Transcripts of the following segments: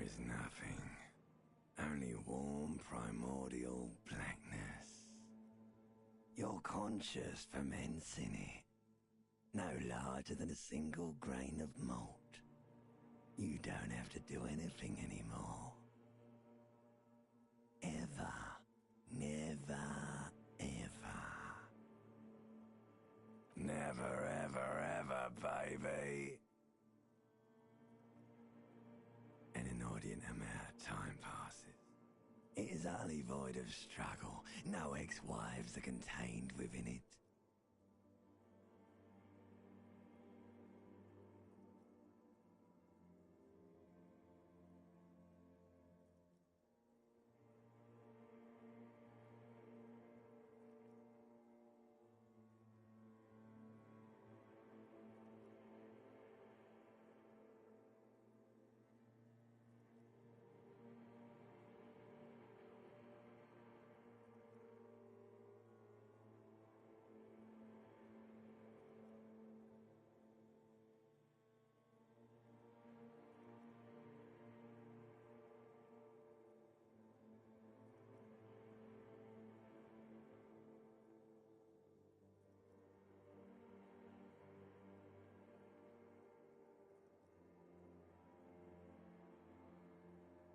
is nothing. Only warm primordial blackness. You're conscious ferments in it. No larger than a single grain of malt. You don't have to do anything anymore. Ever. Never, ever. Never, ever, ever, baby. An inordinate amount of time passes. It is utterly void of struggle. No ex-wives are contained within it.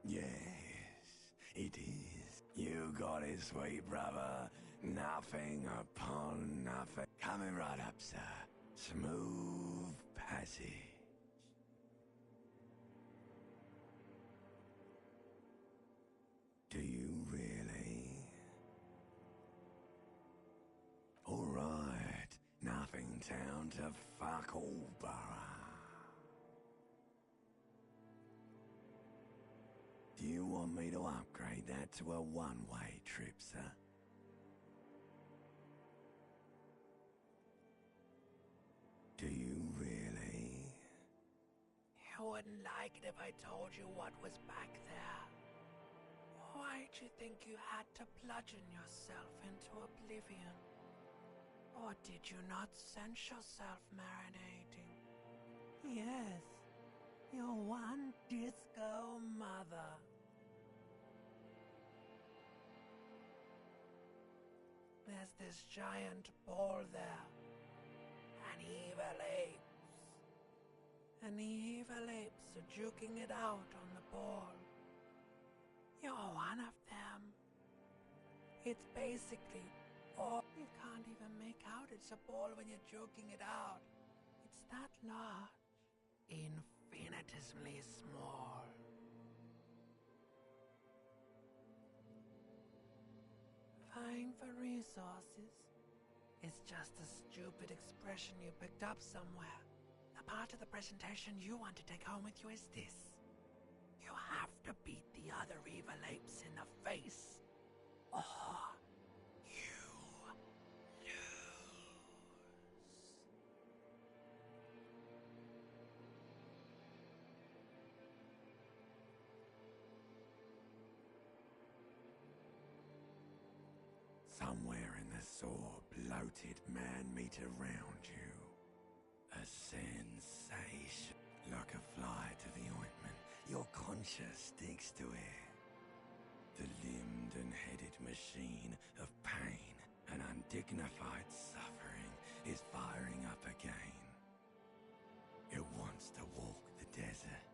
Yes, it is. You got it, sweet brother. Nothing upon nothing. Coming right up, sir. Smooth passage. Do you really? All right. Nothing town to fuck all borough. Do you want me to upgrade that to a one-way trip, sir? Do you really? You wouldn't like it if I told you what was back there. Why'd you think you had to bludgeon yourself into oblivion? Or did you not sense yourself marinating? Yes, your one disco mother. There's this giant ball there. An evil apes. And the evil apes are juking it out on the ball. You're one of them. It's basically, you can't even make out it's a ball when you're joking it out. It's that large. Infinitesimally small. Vying for resources is just a stupid expression you picked up somewhere. The part of the presentation you want to take home with you is this. You have to beat the other evil apes in the face, or you lose. Somewhere in the sore, bloated man-meat around you. A sensation. Like a fly to the ointment, your conscience sticks to it. The limbed and headed machine of pain and undignified suffering is firing up again. It wants to walk the desert,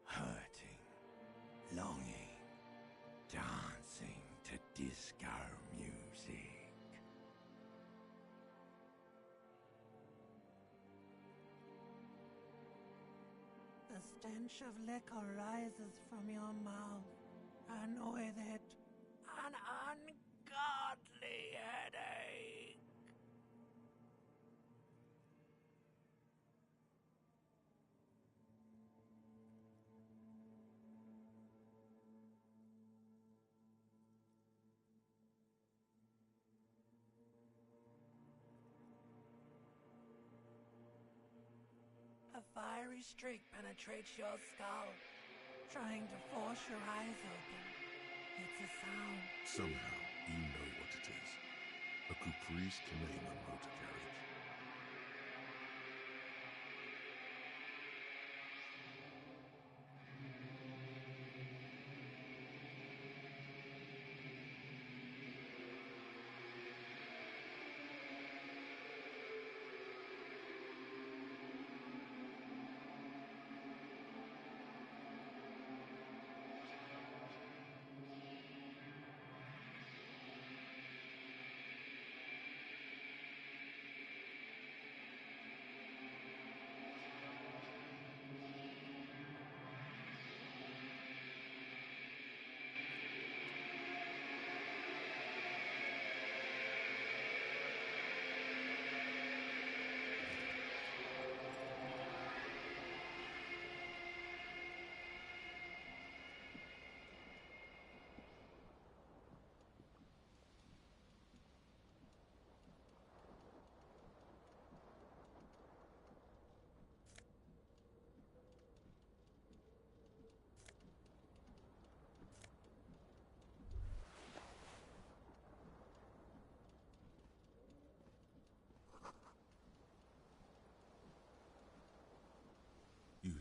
hurting, longing, dancing to disco music. The stench of liquor rises from your mouth, and with it, an ungodly headache. A fiery streak penetrates your skull, trying to force your eyes open. It's a sound. Somehow, you know what it is. A Caprice Canadian motor carriage.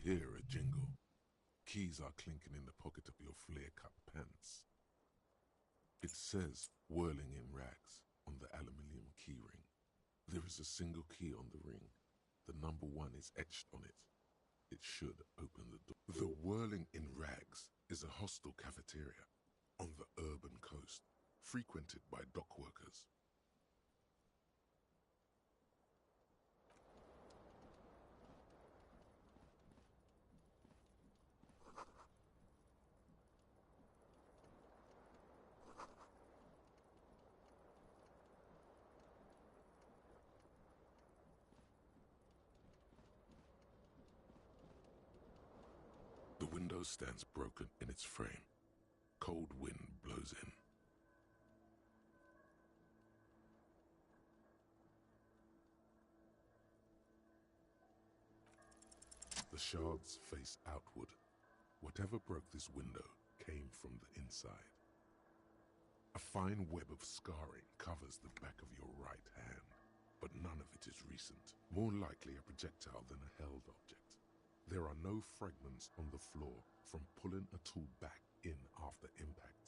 hear a jingle. Keys are clinking in the pocket of your flare-cut pants. It says whirling in rags on the aluminium key ring. There is a single key on the ring. The number 1 is etched on it. It should open the door. The whirling in rags is a hostel cafeteria on the urban coast, frequented by dock workers. The window stands broken in its frame. Cold wind blows in. The shards face outward. Whatever broke this window came from the inside. A fine web of scarring covers the back of your right hand, but none of it is recent. More likely a projectile than a held object. There are no fragments on the floor from pulling a tool back in after impact.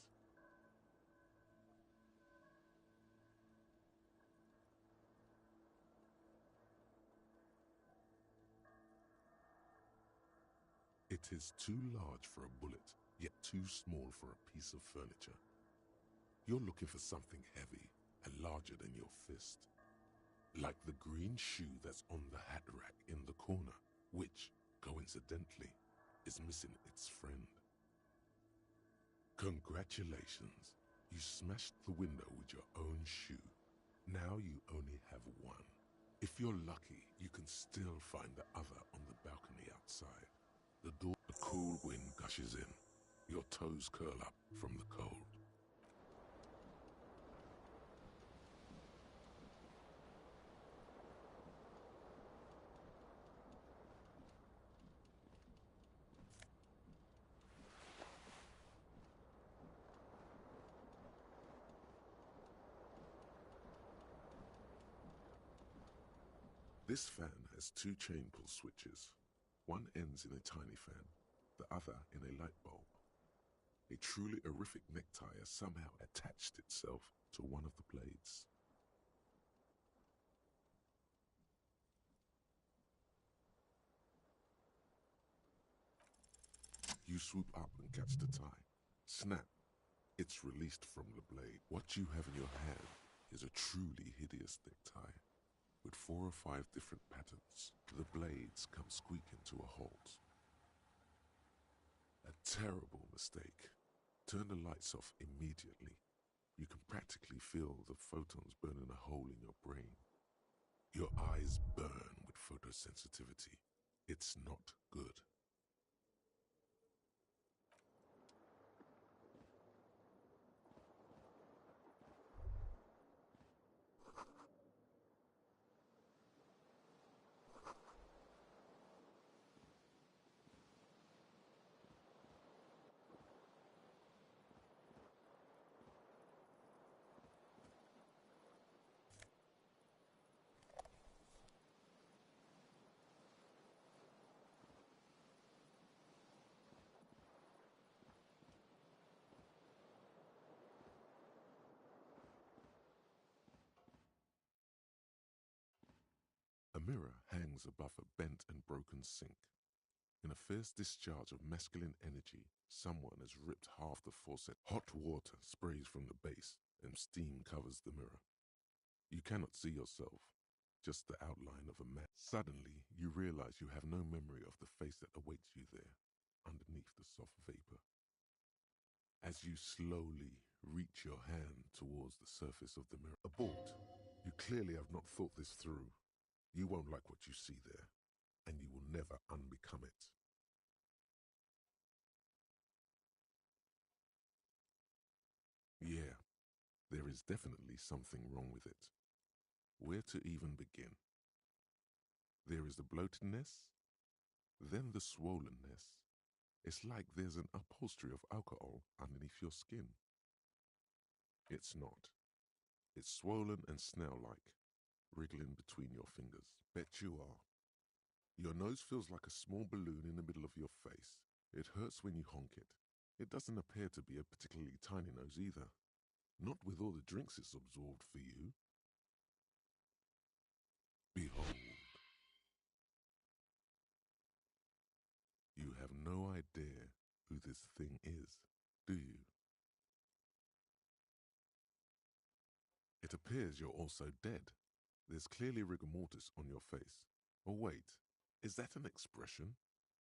It is too large for a bullet, yet too small for a piece of furniture. You're looking for something heavy and larger than your fist. Like the green shoe that's on the hat rack in the corner, which, coincidentally, is missing its friend. Congratulations, you smashed the window with your own shoe. Now you only have one. If you're lucky, you can still find the other on the balcony outside. The cool wind gushes in. Your toes curl up from the cold. This fan has 2 chain pull switches. One ends in a tiny fan, the other in a light bulb. A truly horrific necktie has somehow attached itself to one of the blades. You swoop up and catch the tie. Snap! It's released from the blade. What you have in your hand is a truly hideous necktie, with 4 or 5 different patterns. The blades come squeaking to a halt. A terrible mistake. Turn the lights off immediately. You can practically feel the photons burning a hole in your brain. Your eyes burn with photosensitivity. It's not good. A mirror hangs above a bent and broken sink. In a fierce discharge of masculine energy, someone has ripped half the faucet. Hot water sprays from the base and steam covers the mirror. You cannot see yourself, just the outline of a man. Suddenly, you realize you have no memory of the face that awaits you there, underneath the soft vapor. As you slowly reach your hand towards the surface of the mirror. Abort! You clearly have not thought this through. You won't like what you see there, and you will never unbecome it. Yeah, there is definitely something wrong with it. Where to even begin? There is the bloatedness, then the swollenness. It's like there's an upholstery of alcohol underneath your skin. It's not. It's swollen and snail-like, wriggling between your fingers. Bet you are. Your nose feels like a small balloon in the middle of your face. It hurts when you honk it. It doesn't appear to be a particularly tiny nose either. Not with all the drinks it's absorbed for you. Behold. You have no idea who this thing is, do you? It appears you're also dead. There's clearly rigor mortis on your face. Oh wait, is that an expression?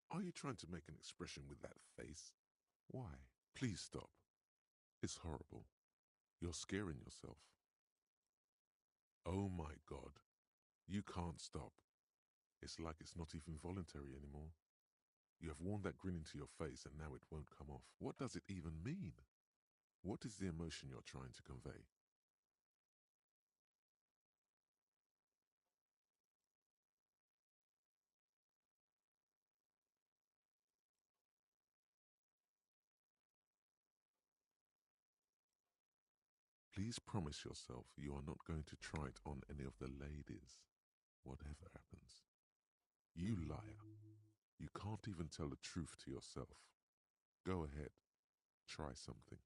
Are you trying to make an expression with that face? Why? Please stop. It's horrible. You're scaring yourself. Oh my God. You can't stop. It's like it's not even voluntary anymore. You have worn that grin into your face and now it won't come off. What does it even mean? What is the emotion you're trying to convey? Please promise yourself you are not going to try it on any of the ladies, whatever happens. You liar. You can't even tell the truth to yourself. Go ahead. Try something.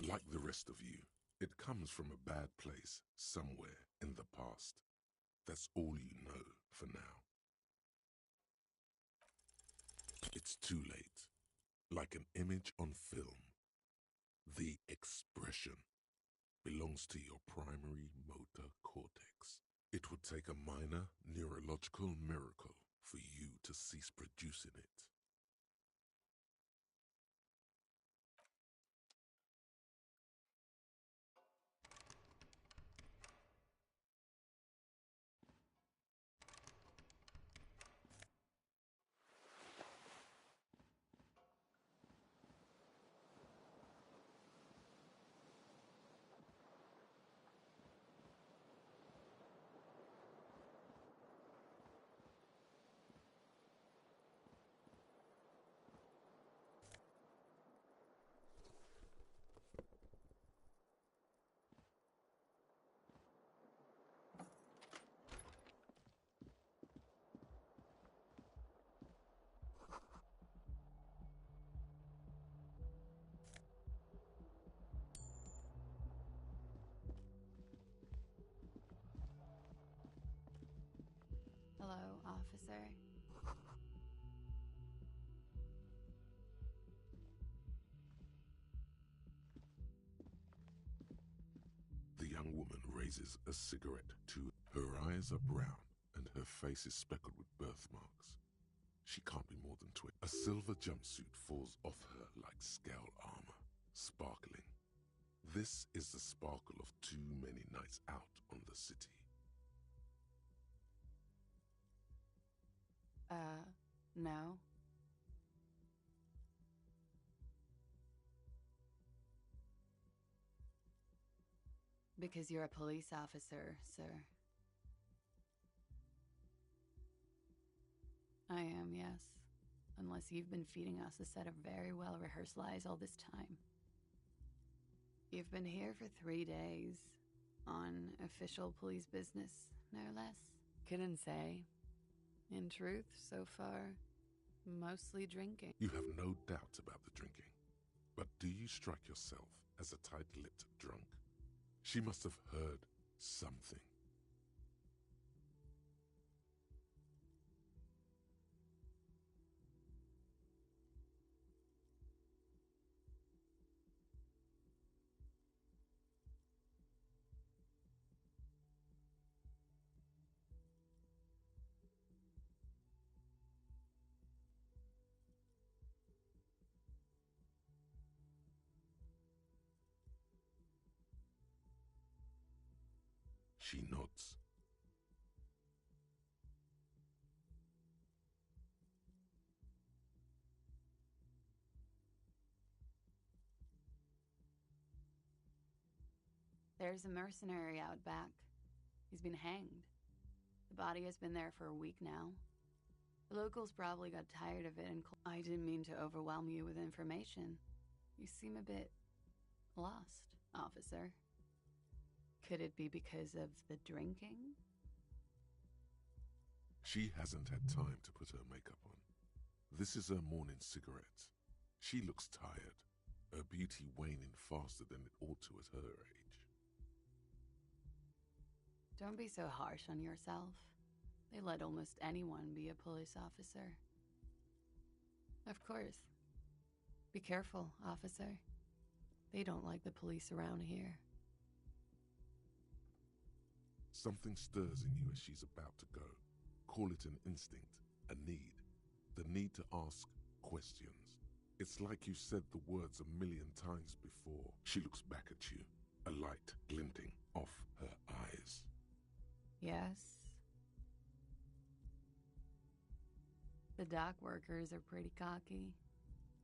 Like the rest of you, it comes from a bad place somewhere in the past. That's all you know for now. It's too late. Like an image on film. The expression belongs to your primary motor cortex. It would take a minor neurological miracle for you to cease producing it. Hello, officer. The young woman raises a cigarette to her eyes are brown and her face is speckled with birthmarks. She can't be more than 20. A silver jumpsuit falls off her like scale armor, sparkling. This is the sparkle of too many nights out on the city. No. Because you're a police officer, sir. I am, yes. Unless you've been feeding us a set of very well-rehearsed lies all this time. You've been here for 3 days. On official police business, no less. Couldn't say. In truth, so far, mostly drinking. You have no doubt about the drinking. But do you strike yourself as a tight-lipped drunk? She must have heard something. She nods. There's a mercenary out back. He's been hanged. The body has been there for a week now. The locals probably got tired of it and I didn't mean to overwhelm you with information. You seem a bit lost, officer. Could it be because of the drinking? She hasn't had time to put her makeup on. This is her morning cigarette. She looks tired, her beauty waning faster than it ought to at her age. Don't be so harsh on yourself. They let almost anyone be a police officer. Of course. Be careful, officer. They don't like the police around here. Something stirs in you as she's about to go. Call it an instinct, a need. The need to ask questions. It's like you said the words a million times before. She looks back at you, a light glinting off her eyes. Yes? The dock workers are pretty cocky.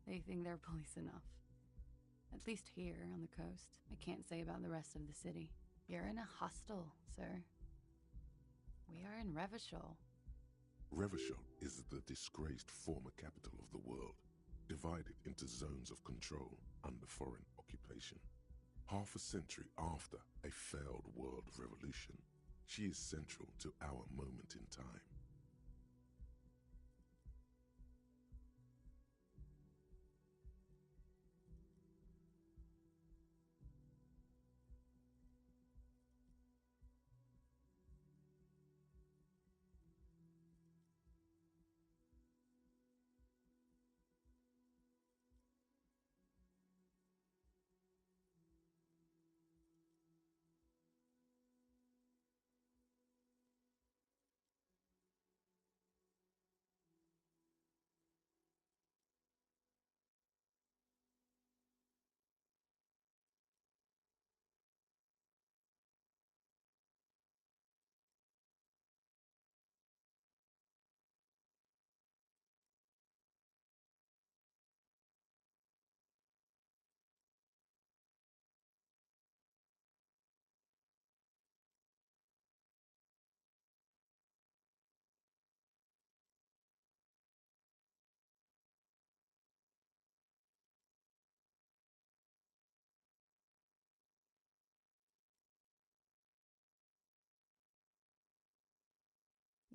They think they're police enough. At least here on the coast. I can't say about the rest of the city. You're in a hostel, sir. We are in Revachol. Revachol is the disgraced former capital of the world, divided into zones of control under foreign occupation. Half a century after a failed world revolution, she is central to our moment in time.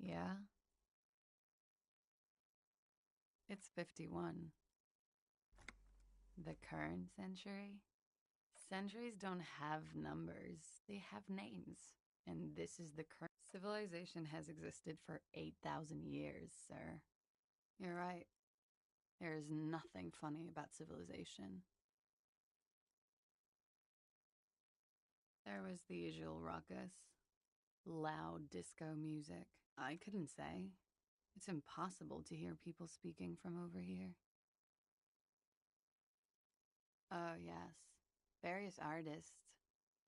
Yeah? It's 51. The current century? Centuries don't have numbers, they have names. And this is the current. Civilization has existed for 8,000 years, sir. You're right. There is nothing funny about civilization. There was the usual ruckus. Loud disco music. I couldn't say. It's impossible to hear people speaking from over here. Oh, yes. Various artists.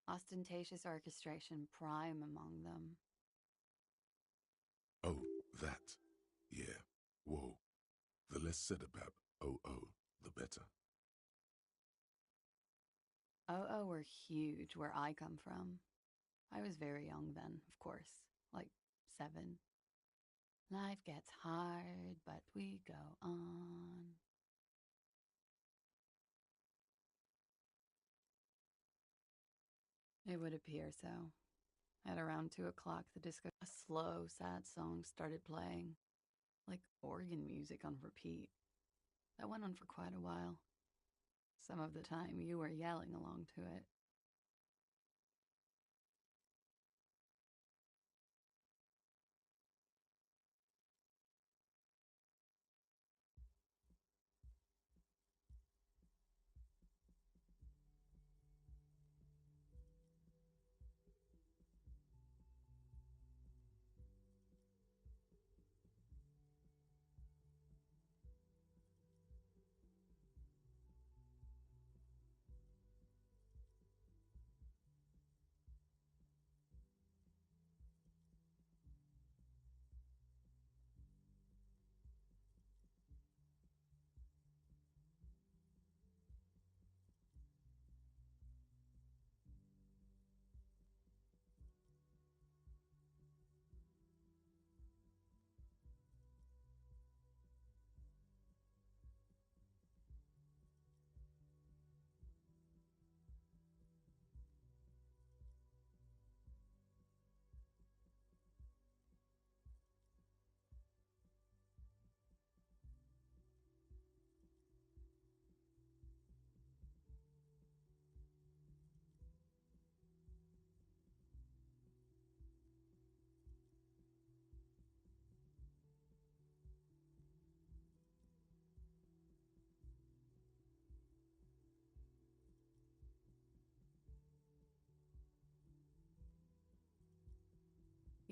Ostentatious orchestration prime among them. Oh, that. Yeah. Whoa. The less said about OO, the better. Oh, were huge where I come from. I was very young then, of course, like 7. Life gets hard, but we go on. It would appear so. At around 2 o'clock, the disco, a slow, sad song started playing, like organ music on repeat. That went on for quite a while. Some of the time, you were yelling along to it.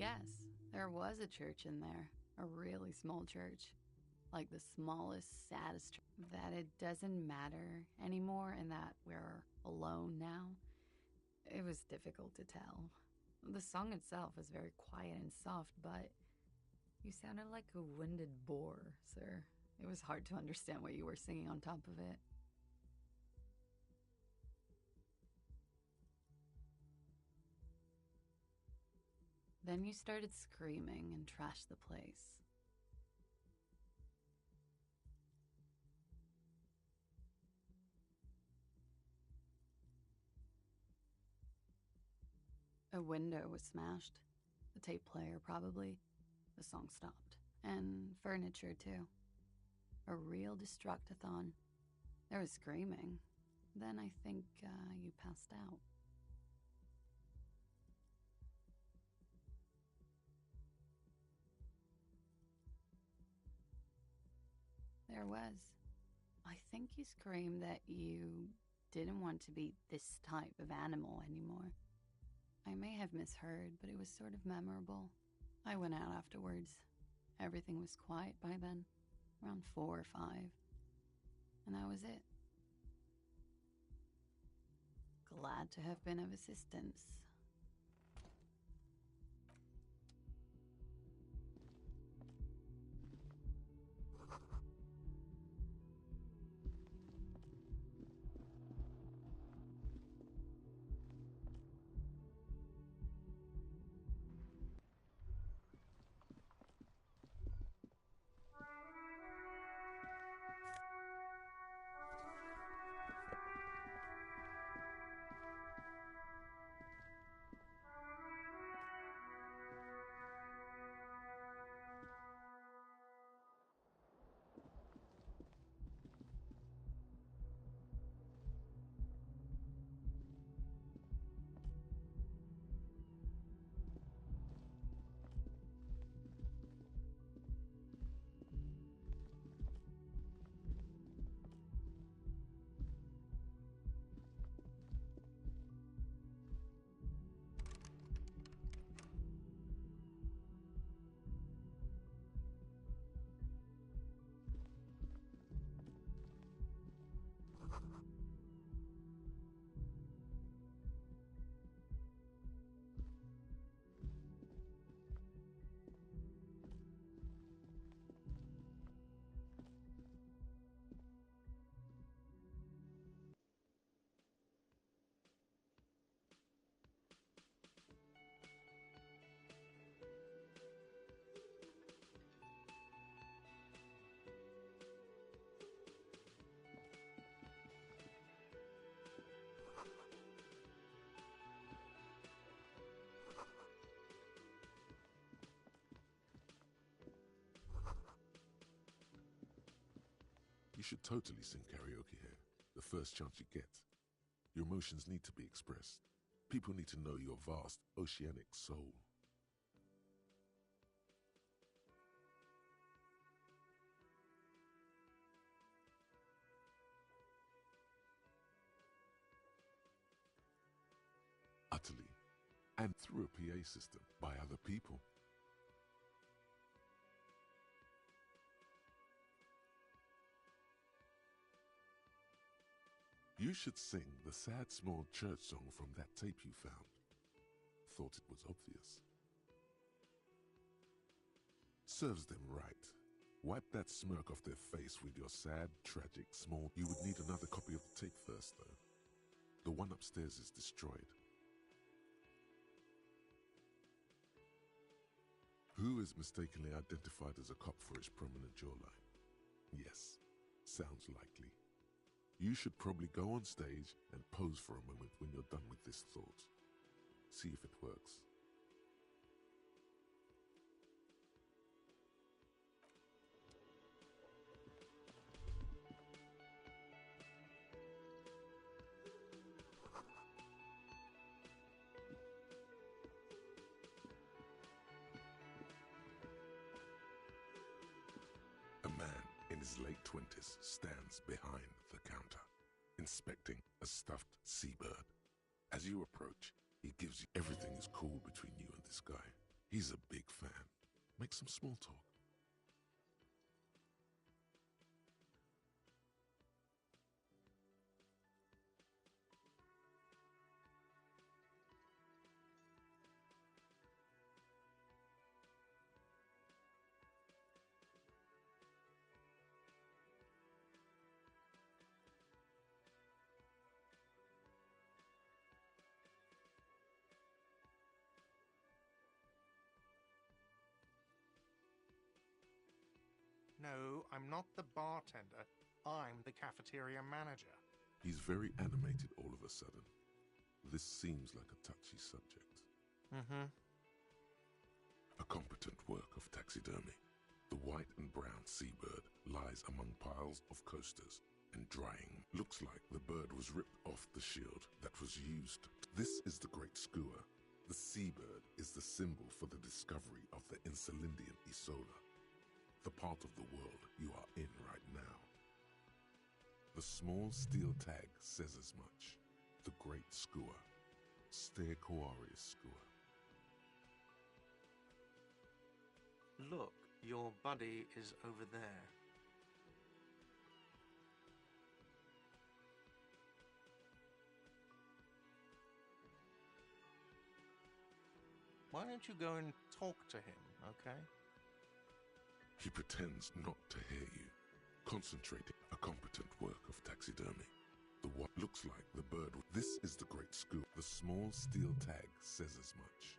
Yes, there was a church in there, a really small church. Like the smallest, saddest, that it doesn't matter anymore and that we're alone now. It was difficult to tell. The song itself was very quiet and soft, but you sounded like a winded boar, sir. It was hard to understand what you were singing on top of it. Then you started screaming and trashed the place. A window was smashed. The tape player, probably. The song stopped. And furniture, too. A real destructathon. There was screaming. Then I think you passed out. There was. I think you screamed that you didn't want to be this type of animal anymore. I may have misheard, but it was sort of memorable. I went out afterwards. Everything was quiet by then, around 4 or 5. And that was it. Glad to have been of assistance. You should totally sing karaoke here, the first chance you get. Your emotions need to be expressed. People need to know your vast, oceanic soul. Utterly, and through a PA system by other people. You should sing the sad small church song from that tape you found. Thought it was obvious. Serves them right. Wipe that smirk off their face with your sad, tragic, small... You would need another copy of the tape first, though. The one upstairs is destroyed. Who is mistakenly identified as a cop for his prominent jawline? Yes, sounds likely. You should probably go on stage and pose for a moment when you're done with this thought. See if it works. A man in his late 20s stands behind the counter, inspecting a stuffed seabird. As you approach, he gives you everything is cool between you and this guy. He's a big fan. Make some small talk. No, I'm not the bartender. I'm the cafeteria manager. He's very animated all of a sudden. This seems like a touchy subject. Mm-hmm. A competent work of taxidermy. The white and brown seabird lies among piles of coasters and drying. Looks like the bird was ripped off the shield that was used. This is the great skua. The seabird is the symbol for the discovery of the Insulindian Isola, the part of the world you are in right now. The small steel tag says as much. The great skua. Stegosaurus skua. Look, your buddy is over there. Why don't you go and talk to him, okay? He pretends not to hear you, concentrating a competent work of taxidermy. The what looks like the bird. This is the great skua. The small steel tag says as much.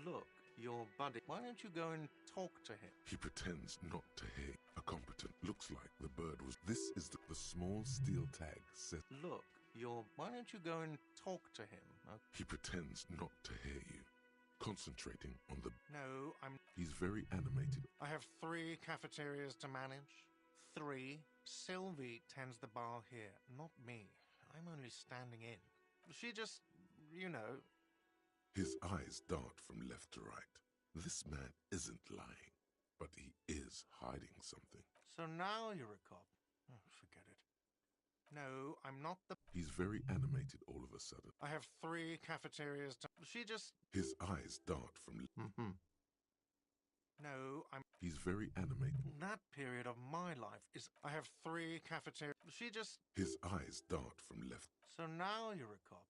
Look, your buddy. Why don't you go and talk to him? He pretends not to hear. A competent looks like the bird was. This is the small steel tag says. Look, your. Why don't you go and talk to him? Okay? He pretends not to hear you, concentrating on the. No, I'm. He's very animated. I have 3 cafeterias to manage. 3. Sylvie tends the bar here, not me. I'm only standing in. She just, you know. His eyes dart from left to right. This man isn't lying, but he is hiding something. So now you're a cop. Oh, forget it. No, I'm not the. He's very animated all of a sudden. I have 3 cafeterias to. She just. His eyes dart from. Mm-hmm. No, I'm. He's very animated. That period of my life is. I have 3 cafeterias. She just. His eyes dart from left. So now you're a cop.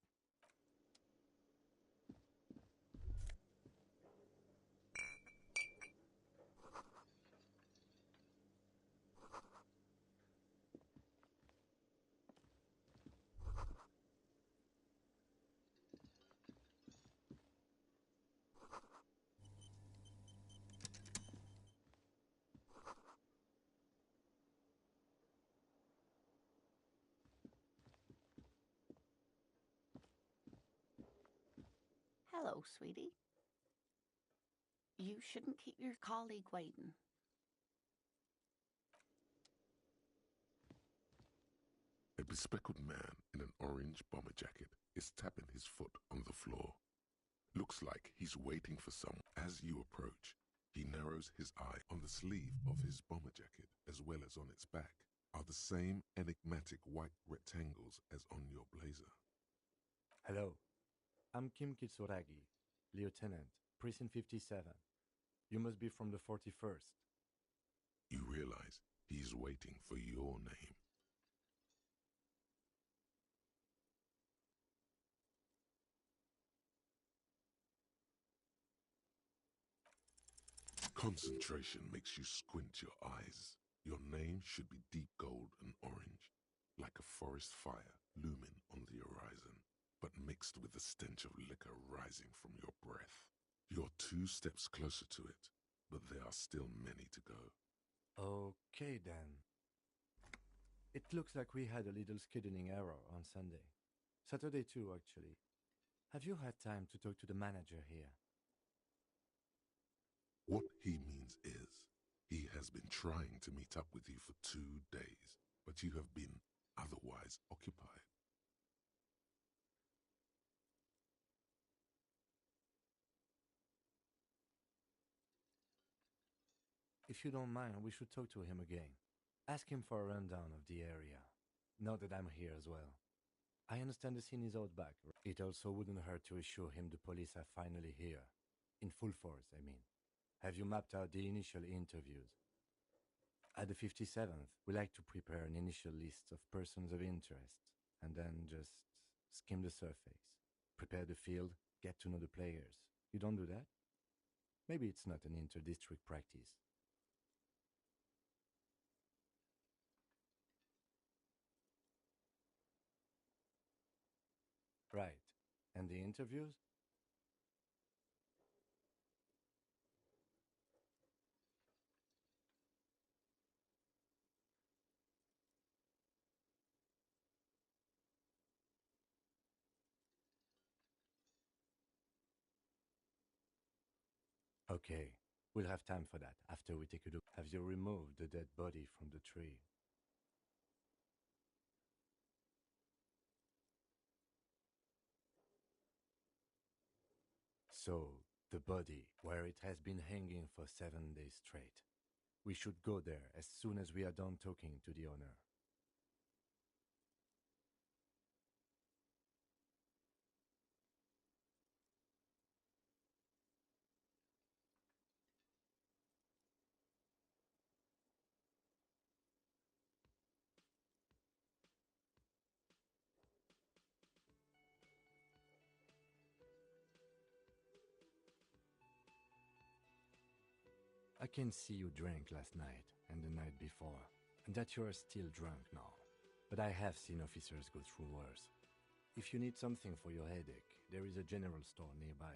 Hello, sweetie. You shouldn't keep your colleague waiting. A bespectacled man in an orange bomber jacket is tapping his foot on the floor. Looks like he's waiting for someone. As you approach, he narrows his eye on the sleeve of his bomber jacket as well as on its back are the same enigmatic white rectangles as on your blazer. Hello, I'm Kim Kitsuragi, Lieutenant, Precinct 57. You must be from the 41st. You realize he's waiting for your name. Concentration makes you squint your eyes. Your name should be deep gold and orange, like a forest fire looming on the horizon, but mixed with the stench of liquor rising from your breath. You're 2 steps closer to it, but there are still many to go. Okay then. It looks like we had a little scheduling error on Sunday. Saturday too, actually. Have you had time to talk to the manager here? What he means is, he has been trying to meet up with you for 2 days, but you have been otherwise occupied. If you don't mind, we should talk to him again. Ask him for a rundown of the area, now that I'm here as well. I understand the scene is out back. It also wouldn't hurt to assure him the police are finally here. In full force, I mean. Have you mapped out the initial interviews? At the 57th, we like to prepare an initial list of persons of interest, and then just skim the surface. Prepare the field, get to know the players. You don't do that? Maybe it's not an inter-district practice. Right. And the interviews? Okay, we'll have time for that after we take a look. Have you removed the dead body from the tree? So, the body, where it has been hanging for 7 days straight. We should go there as soon as we are done talking to the owner. I can see you drank last night and the night before, and that you are still drunk now. But I have seen officers go through worse. If you need something for your headache, there is a general store nearby.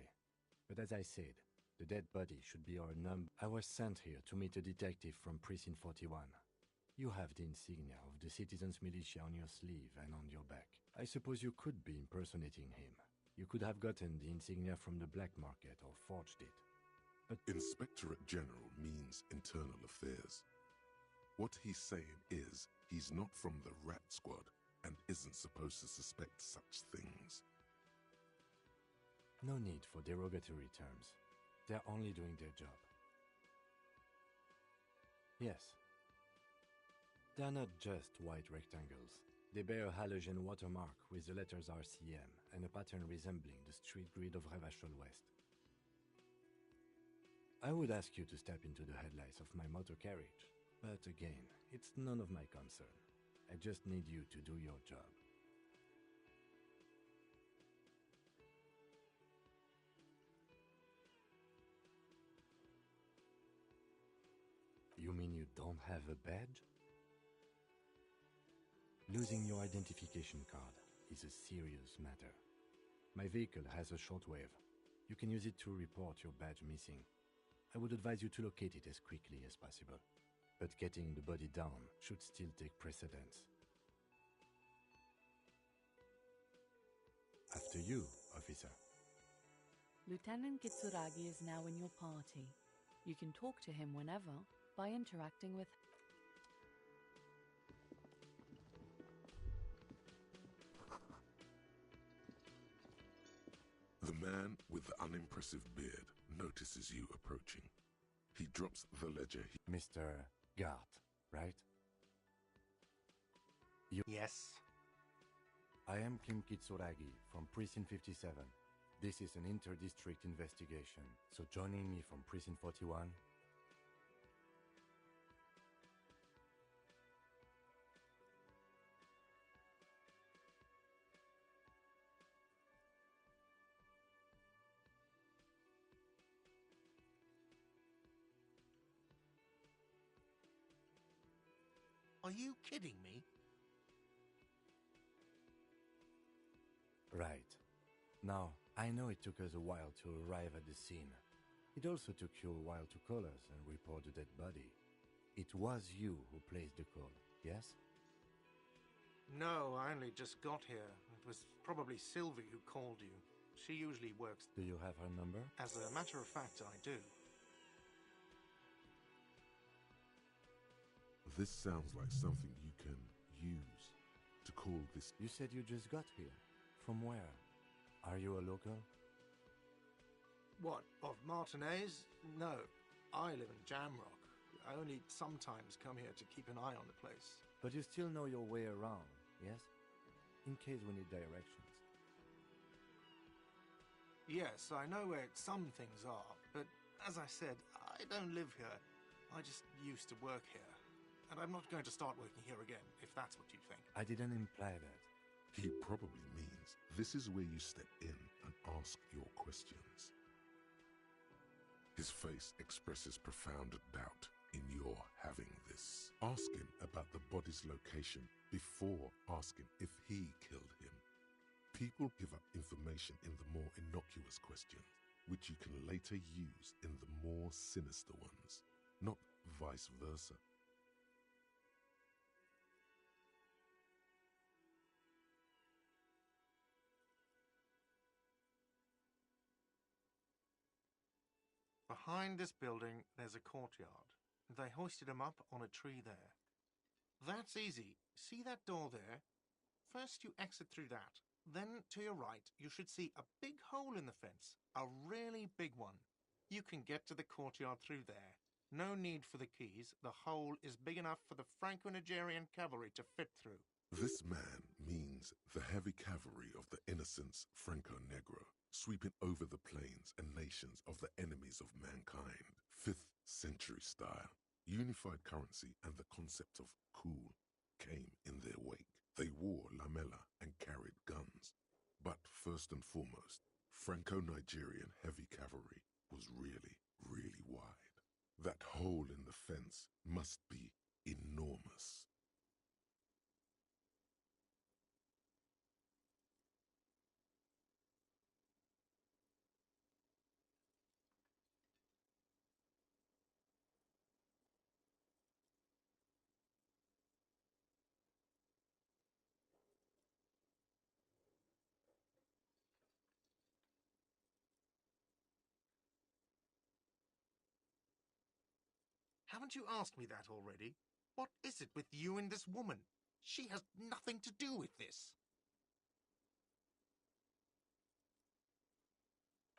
But as I said, the dead body should be our number. I was sent here to meet a detective from Precinct 41. You have the insignia of the Citizens Militia on your sleeve and on your back. I suppose you could be impersonating him. You could have gotten the insignia from the black market or forged it. But Inspectorate General means internal affairs. What he's saying is he's not from the rat squad and isn't supposed to suspect such things. no need for derogatory terms. They're only doing their job. Yes. They're not just white rectangles. They bear a halogen watermark with the letters RCM and a pattern resembling the street grid of Revachol West. I would ask you to step into the headlights of my motor carriage, but again, it's none of my concern. I just need you to do your job. You mean you don't have a badge? Losing your identification card is a serious matter. My vehicle has a shortwave. You can use it to report your badge missing. I would advise you to locate it as quickly as possible. But getting the body down should still take precedence. After you, officer. Lieutenant Kitsuragi is now in your party. You can talk to him whenever by interacting with The man with the unimpressive beard notices you approaching. He drops the ledger. Mr. Gart, right? Yes. I am Kim Kitsuragi from Precinct 57. This is an inter-district investigation, so joining me from Precinct 41... Are you kidding me? Right. Now, I know it took us a while to arrive at the scene. It also took you a while to call us and report the dead body. It was you who placed the call, yes? No, I only just got here. It was probably Sylvie who called you. She usually works. Do you have her number? As a matter of fact, I do. This sounds like something you can use to call this. You said you just got here. From where? Are you a local? What, of Martinez? No, I live in Jamrock. I only sometimes come here to keep an eye on the place. But you still know your way around, yes? In case we need directions. Yes, I know where some things are, but as I said, I don't live here. I just used to work here. And I'm not going to start working here again, if that's what you think. I didn't imply that. He probably means this is where you step in and ask your questions. His face expresses profound doubt in your having this. Ask him about the body's location before asking if he killed him. People give up information in the more innocuous questions, which you can later use in the more sinister ones, not vice versa. Behind this building, there's a courtyard. They hoisted him up on a tree there. That's easy. See that door there? First you exit through that. Then, to your right, you should see a big hole in the fence. A really big one. You can get to the courtyard through there. No need for the keys. The hole is big enough for the Franco-Nigerian cavalry to fit through. This man means the heavy cavalry of the innocents Franco-Negro, sweeping over the plains and nations of the enemies of mankind. 5th century style. Unified currency and the concept of cool came in their wake. They wore lamella and carried guns. But first and foremost, Franco-Nigerian heavy cavalry was really, really wide. That hole in the fence must be enormous. Haven't you asked me that already? What is it with you and this woman? She has nothing to do with this.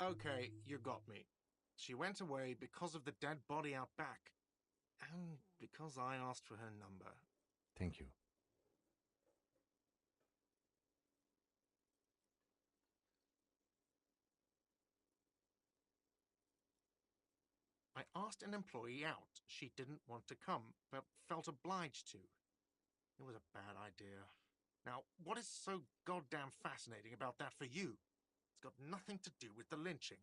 Okay, you got me. She went away because of the dead body out back. And because I asked for her number. Thank you. I asked an employee out. She didn't want to come, but felt obliged to. It was a bad idea. Now, what is so goddamn fascinating about that for you? It's got nothing to do with the lynching.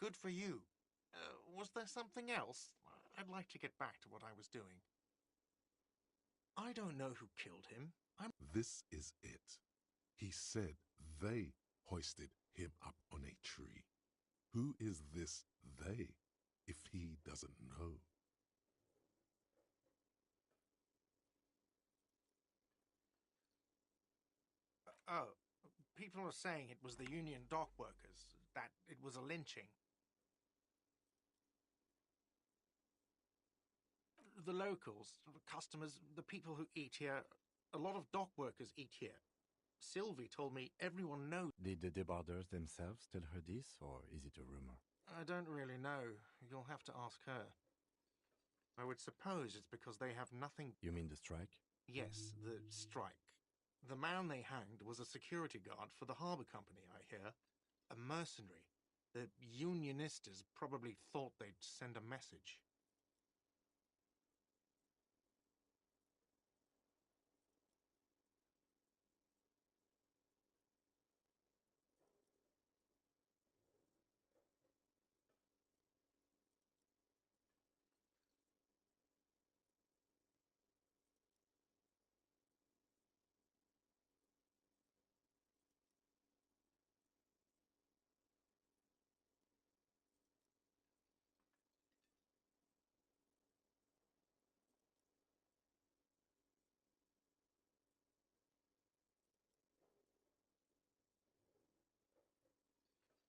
Good for you. Was there something else? I'd like to get back to what I was doing. I don't know who killed him. This is it. He said they hoisted him up on a tree. Who is this they, if he doesn't know? Oh, people are saying it was the union dock workers, that it was a lynching. The locals, the customers, the people who eat here, a lot of dock workers eat here. Sylvie told me everyone knows. Did the debarders themselves tell her this, or is it a rumor? I don't really know. You'll have to ask her. I would suppose it's because they have nothing. You mean the strike? Yes, the strike. The man they hanged was a security guard for the harbour company, I hear. A mercenary. The unionistas probably thought they'd send a message.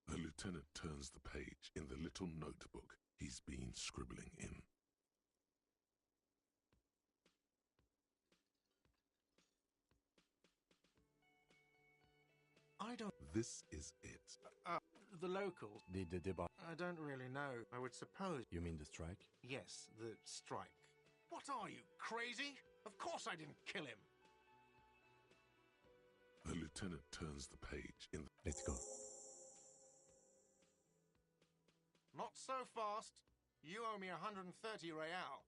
The lieutenant turns the page in the little notebook he's been scribbling in. I don't... This is it. The locals... The debar. I don't really know. I would suppose... You mean the strike? Yes, the strike. What are you, crazy? Of course I didn't kill him. The lieutenant turns the page in the... Let's go. Not so fast. You owe me 130 real.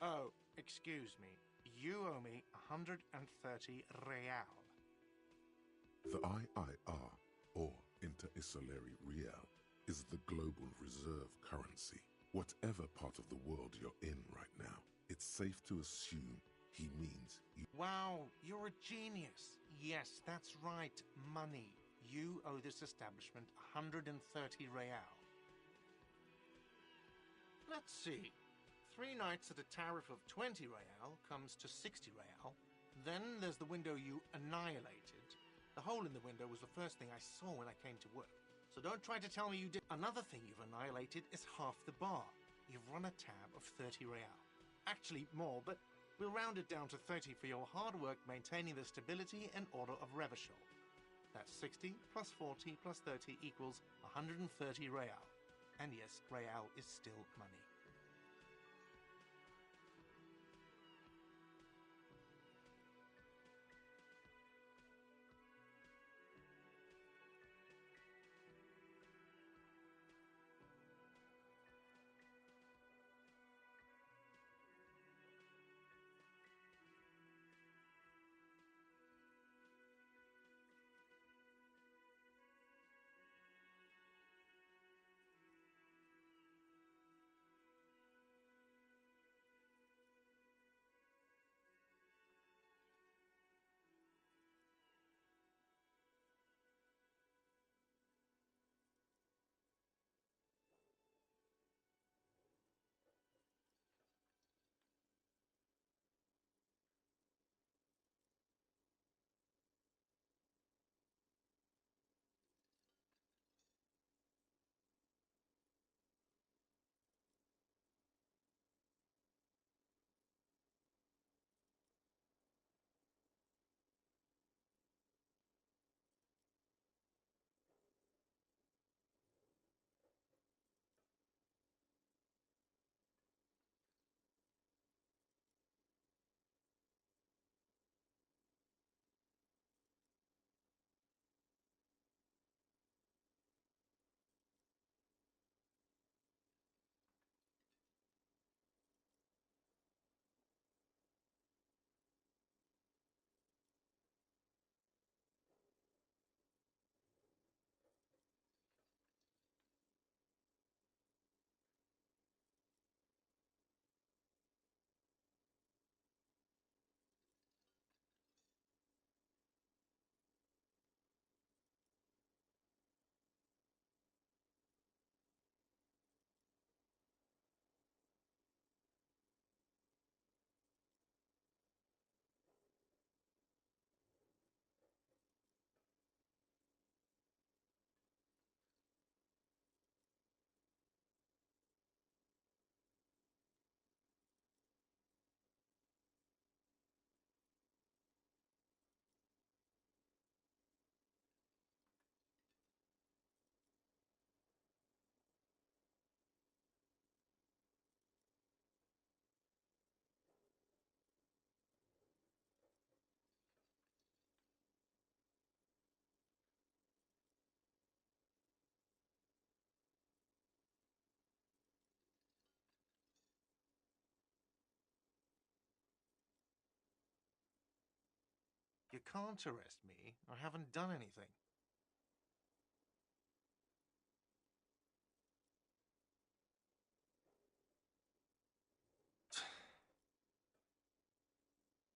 Oh, excuse me. You owe me 130 real. The IIR, or Inter-Isolary Real, is the global reserve currency. Whatever part of the world you're in right now, it's safe to assume he means you. Wow, you're a genius. Yes, that's right. Money. You owe this establishment 130 real. Let's see. 3 nights at a tariff of 20 real comes to 60 real. Then there's the window you annihilated. The hole in the window was the first thing I saw when I came to work. So don't try to tell me you did. Another thing you've annihilated is half the bar. You've run a tab of 30 real. Actually more, but we'll round it down to 30 for your hard work maintaining the stability and order of Revachol. That's 60 plus 40 plus 30 equals 130 real. And yes, real is still money. You can't arrest me. I haven't done anything.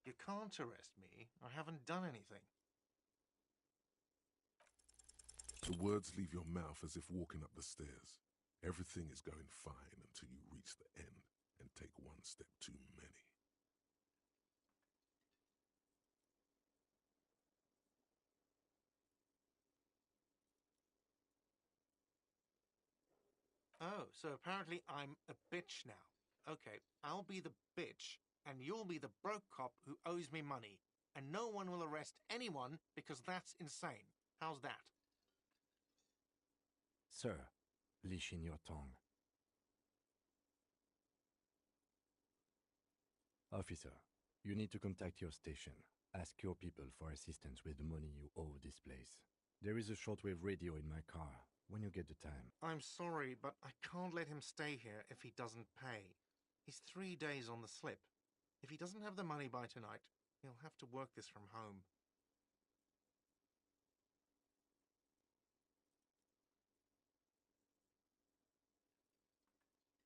You can't arrest me. I haven't done anything. The words leave your mouth as if walking up the stairs. Everything is going fine until you reach the end and take one step too many. Oh, so apparently I'm a bitch now. Okay, I'll be the bitch, and you'll be the broke cop who owes me money, and no one will arrest anyone because that's insane. How's that? Sir, leash in your tongue. Officer, you need to contact your station. Ask your people for assistance with the money you owe this place. There is a shortwave radio in my car when you get the time. I'm sorry, but I can't let him stay here if he doesn't pay. He's 3 days on the slip. If he doesn't have the money by tonight, he'll have to work this from home.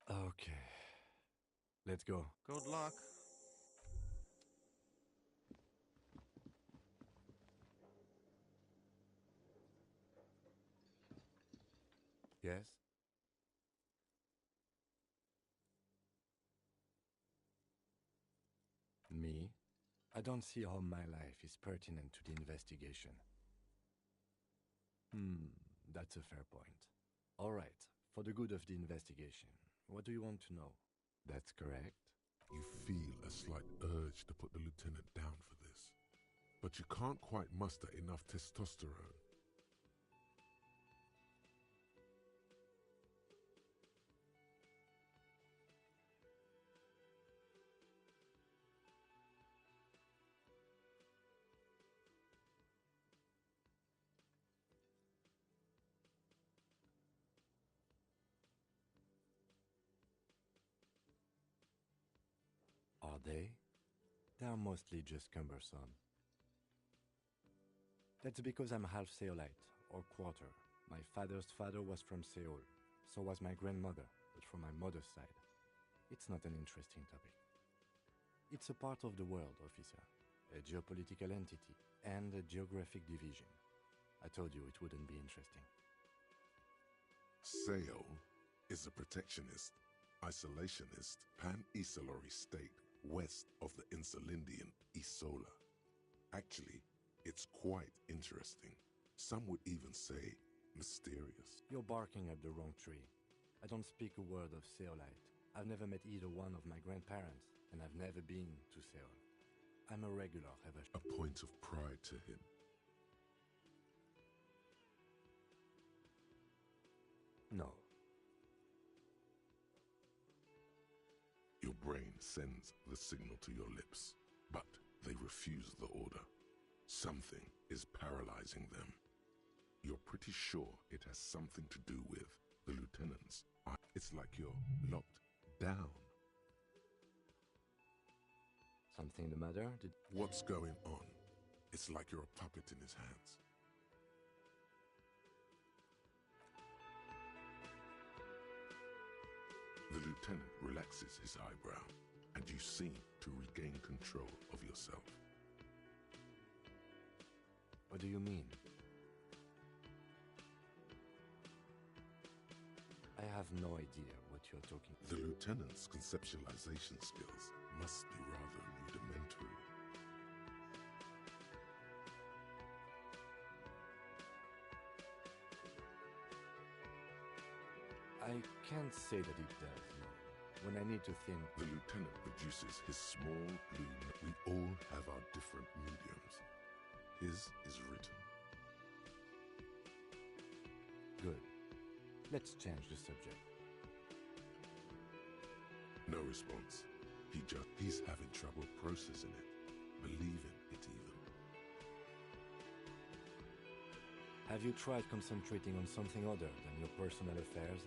Okay. Let's go. Good luck. Yes? Me? I don't see how my life is pertinent to the investigation. That's a fair point. All right, for the good of the investigation, what do you want to know? That's correct. You feel a slight urge to put the lieutenant down for this, but you can't quite muster enough testosterone. Are they? They are mostly just cumbersome. That's because I'm half Seolite, or quarter. My father's father was from Seoul, so was my grandmother, but from my mother's side. It's not an interesting topic. It's a part of the world, officer. A geopolitical entity and a geographic division. I told you it wouldn't be interesting. Seoul is a protectionist, isolationist, pan-Isolari state west of the Insulindian Isola. Actually, it's quite interesting. Some would even say mysterious. You're barking at the wrong tree. I don't speak a word of Seolite. I've never met either one of my grandparents, and I've never been to Seoul. I'm a regular Habash. A point of pride to him. No. Your brain sends the signal to your lips, but they refuse the order. Something is paralyzing them. You're pretty sure it has something to do with the lieutenants. It's like you're locked down. Something the matter? What's going on? It's like you're a puppet in his hands. The lieutenant relaxes his eyebrow, and you seem to regain control of yourself. What do you mean? I have no idea what you're talking about. The lieutenant's conceptualization skills must be rather rudimentary. I can't say that it does, no. When I need to think... The lieutenant produces his small blue... We all have our different mediums. His is written. Good. Let's change the subject. No response. He's having trouble processing it, believing it even. Have you tried concentrating on something other than your personal affairs?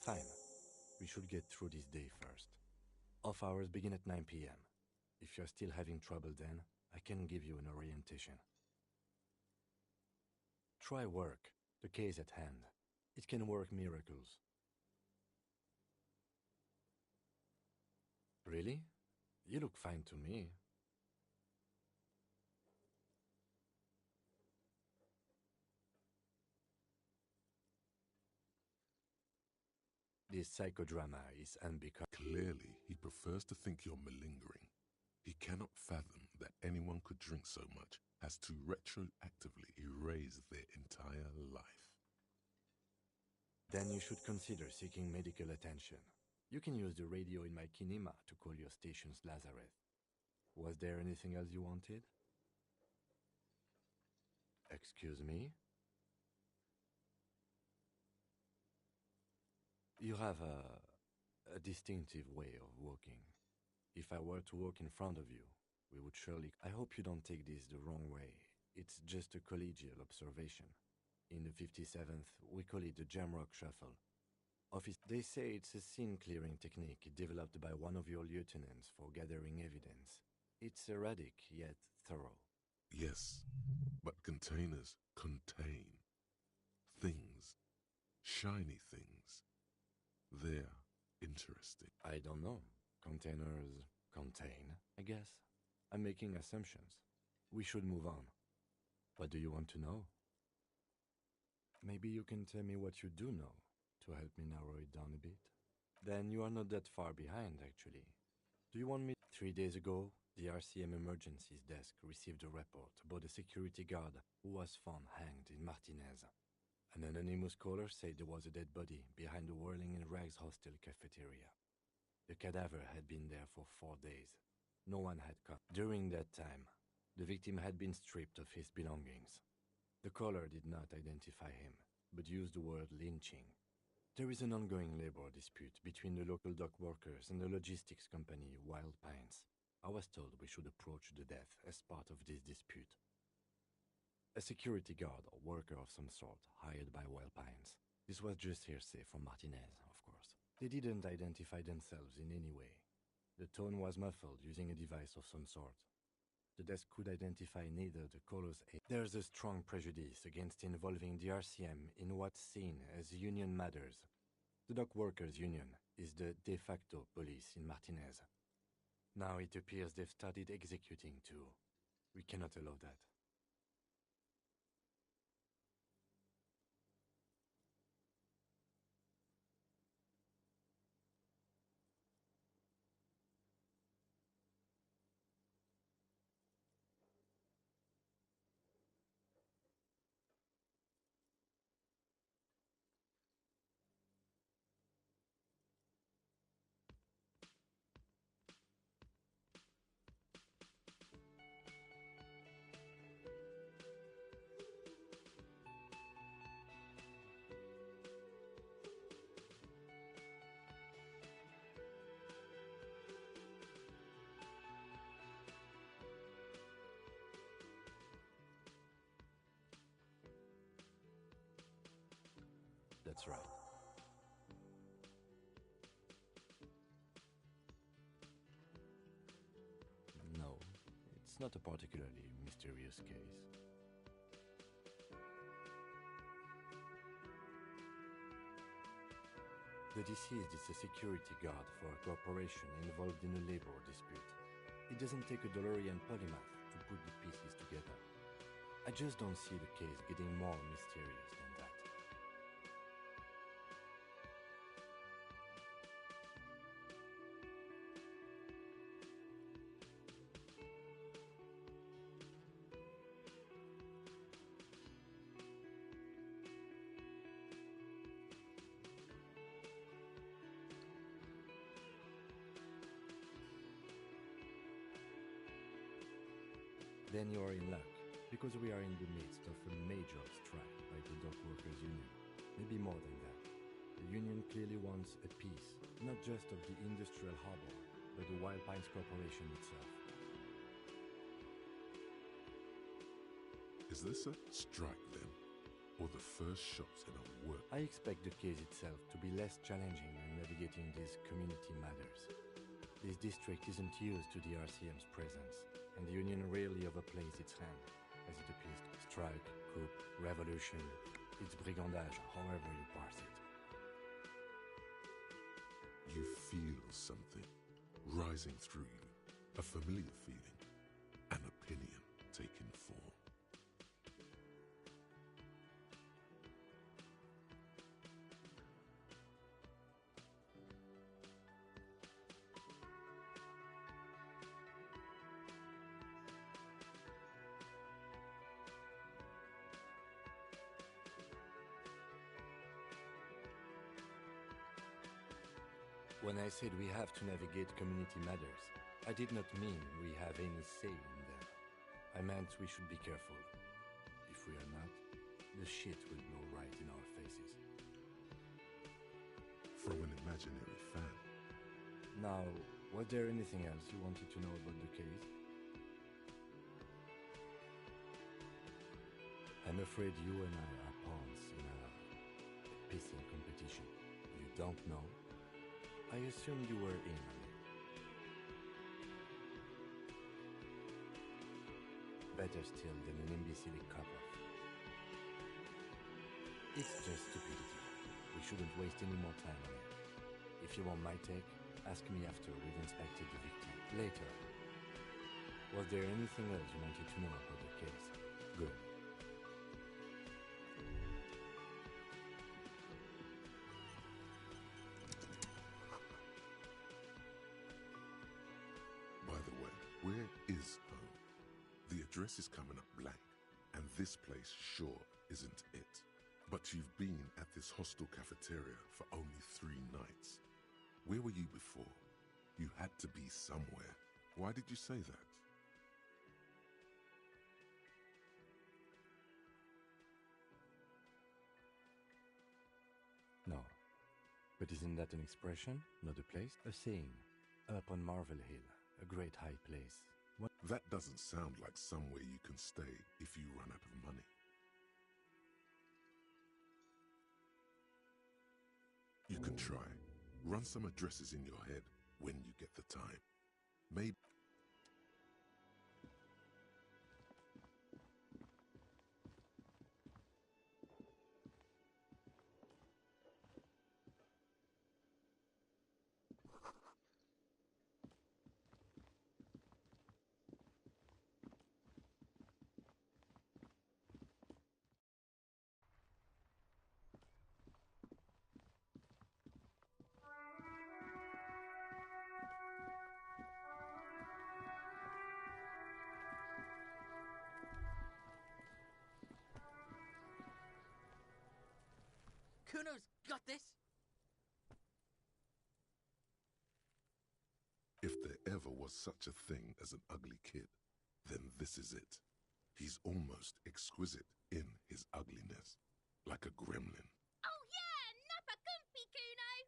Fine. We should get through this day first. Off hours begin at 9 p.m. If you're still having trouble then, I can give you an orientation. Try work. The case at hand. It can work miracles. Really? You look fine to me. This psychodrama is unbecoming. Clearly, he prefers to think you're malingering. He cannot fathom that anyone could drink so much as to retroactively erase their entire life. Then you should consider seeking medical attention. You can use the radio in my kinema to call your station's Lazareth. Was there anything else you wanted? Excuse me? You have a distinctive way of walking. If I were to walk in front of you, we would surely... I hope you don't take this the wrong way. It's just a collegial observation. In the 57th, we call it the Jamrock Shuffle. They say it's a scene-clearing technique developed by one of your lieutenants for gathering evidence. It's erratic, yet thorough. Yes, but containers contain things, shiny things. They're interesting. I don't know. Containers contain, I guess. I'm making assumptions. We should move on. What do you want to know? Maybe you can tell me what you do know to help me narrow it down a bit. Then you are not that far behind, actually. Do you want me... 3 days ago, the RCM Emergencies Desk received a report about a security guard who was found hanged in Martinez. An anonymous caller said there was a dead body behind the Whirling in Rags hostel cafeteria. The cadaver had been there for 4 days. No one had come. During that time, the victim had been stripped of his belongings. The caller did not identify him, but used the word lynching. There is an ongoing labor dispute between the local dock workers and the logistics company Wild Pines. I was told we should approach the death as part of this dispute. A security guard or worker of some sort hired by Wild Pines. This was just hearsay from Martinez, of course. They didn't identify themselves in any way. The tone was muffled using a device of some sort. The desk could identify neither the caller's age. There's a strong prejudice against involving the RCM in what's seen as union matters. The dock workers' union is the de facto police in Martinez. Now it appears they've started executing too. We cannot allow that. That's right. No, it's not a particularly mysterious case. The deceased is a security guard for a corporation involved in a labor dispute. It doesn't take a DeLorean polymath to put the pieces together. I just don't see the case getting more mysterious than that. Then you are in luck, because we are in the midst of a major strike by the dock workers' union. Maybe more than that. The union clearly wants a piece, not just of the industrial harbor, but the Wild Pines Corporation itself. Is this a strike then? or the first shots in a work. I expect the case itself to be less challenging than navigating these community matters. This district isn't used to the RCM's presence, and the Union rarely overplays its hand, as it appears to strike, coup, revolution, it's brigandage, however you parse it. You feel something rising through you, a familiar feeling, an opinion taking form. When I said we have to navigate community matters, I did not mean we have any say in them. I meant we should be careful. If we are not, the shit will blow right in our faces. From an imaginary fan. Now, was there anything else you wanted to know about the case? I'm afraid you and I are pawns in a pissing competition. You don't know? I assumed you were in on it. Better still than an imbecile cop-off. It's just stupidity. We shouldn't waste any more time on it. If you want my take, ask me after we've inspected the victim. Later. Was there anything else you wanted to know about the case? Good. By the way, where is home? The address is coming up blank, and this place sure isn't it. But you've been at this hostel cafeteria for only 3 nights. Where were you before? You had to be somewhere. Why did you say that? No. But isn't that an expression, not a place? A saying. Up on Marvel Hill, a great high place. What? That doesn't sound like somewhere you can stay if you run out of money. You can try. Run some addresses in your head when you get the time. Maybe. Kuno's got this. If there ever was such a thing as an ugly kid, then this is it. He's almost exquisite in his ugliness, like a gremlin. Oh yeah, nappa comfy, Kuno!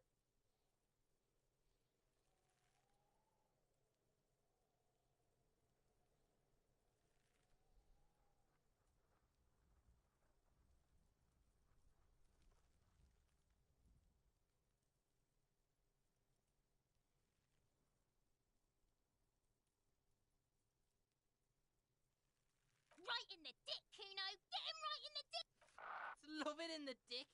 Right in the dick, Kuno! Get him right in the dick! Love it in the dick.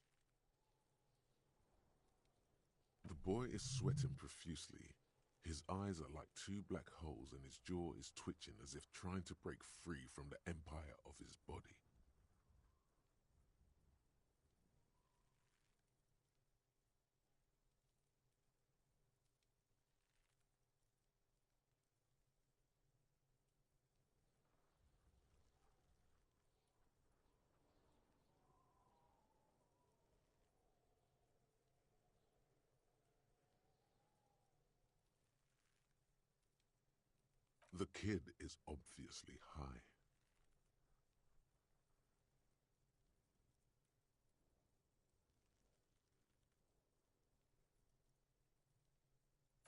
The boy is sweating profusely. His eyes are like 2 black holes and his jaw is twitching as if trying to break free from the empire of his body. The kid is obviously high.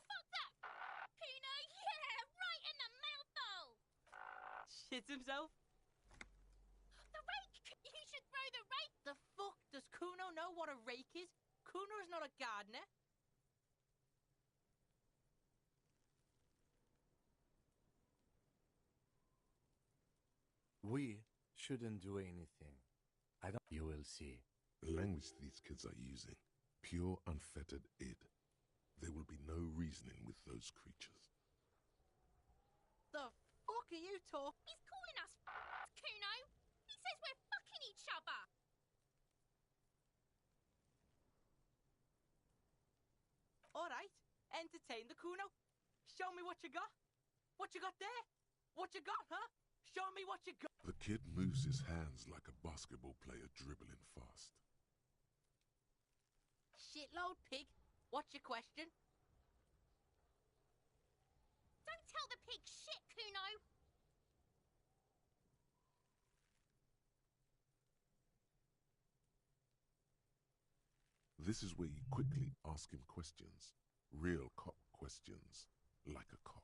Fuck that! Kuno, yeah! Right in the mouthhole! Shits himself. The rake! You should throw the rake! The don't know what a rake is. Kuno's not a gardener. We shouldn't do anything. I don't. You will see. The language these kids are using, pure unfettered id. There will be no reasoning with those creatures. The fuck are you talking? He's calling us Kuno. He says we're fucking each other. Alright, entertain the Kuno. Show me what you got. What you got there? What you got, huh? Show me what you got. The kid moves his hands like a basketball player dribbling fast. Shitload pig. What's your question? Don't tell the pig shit, Kuno. This is where you quickly ask him questions. Real cop questions, like a cop.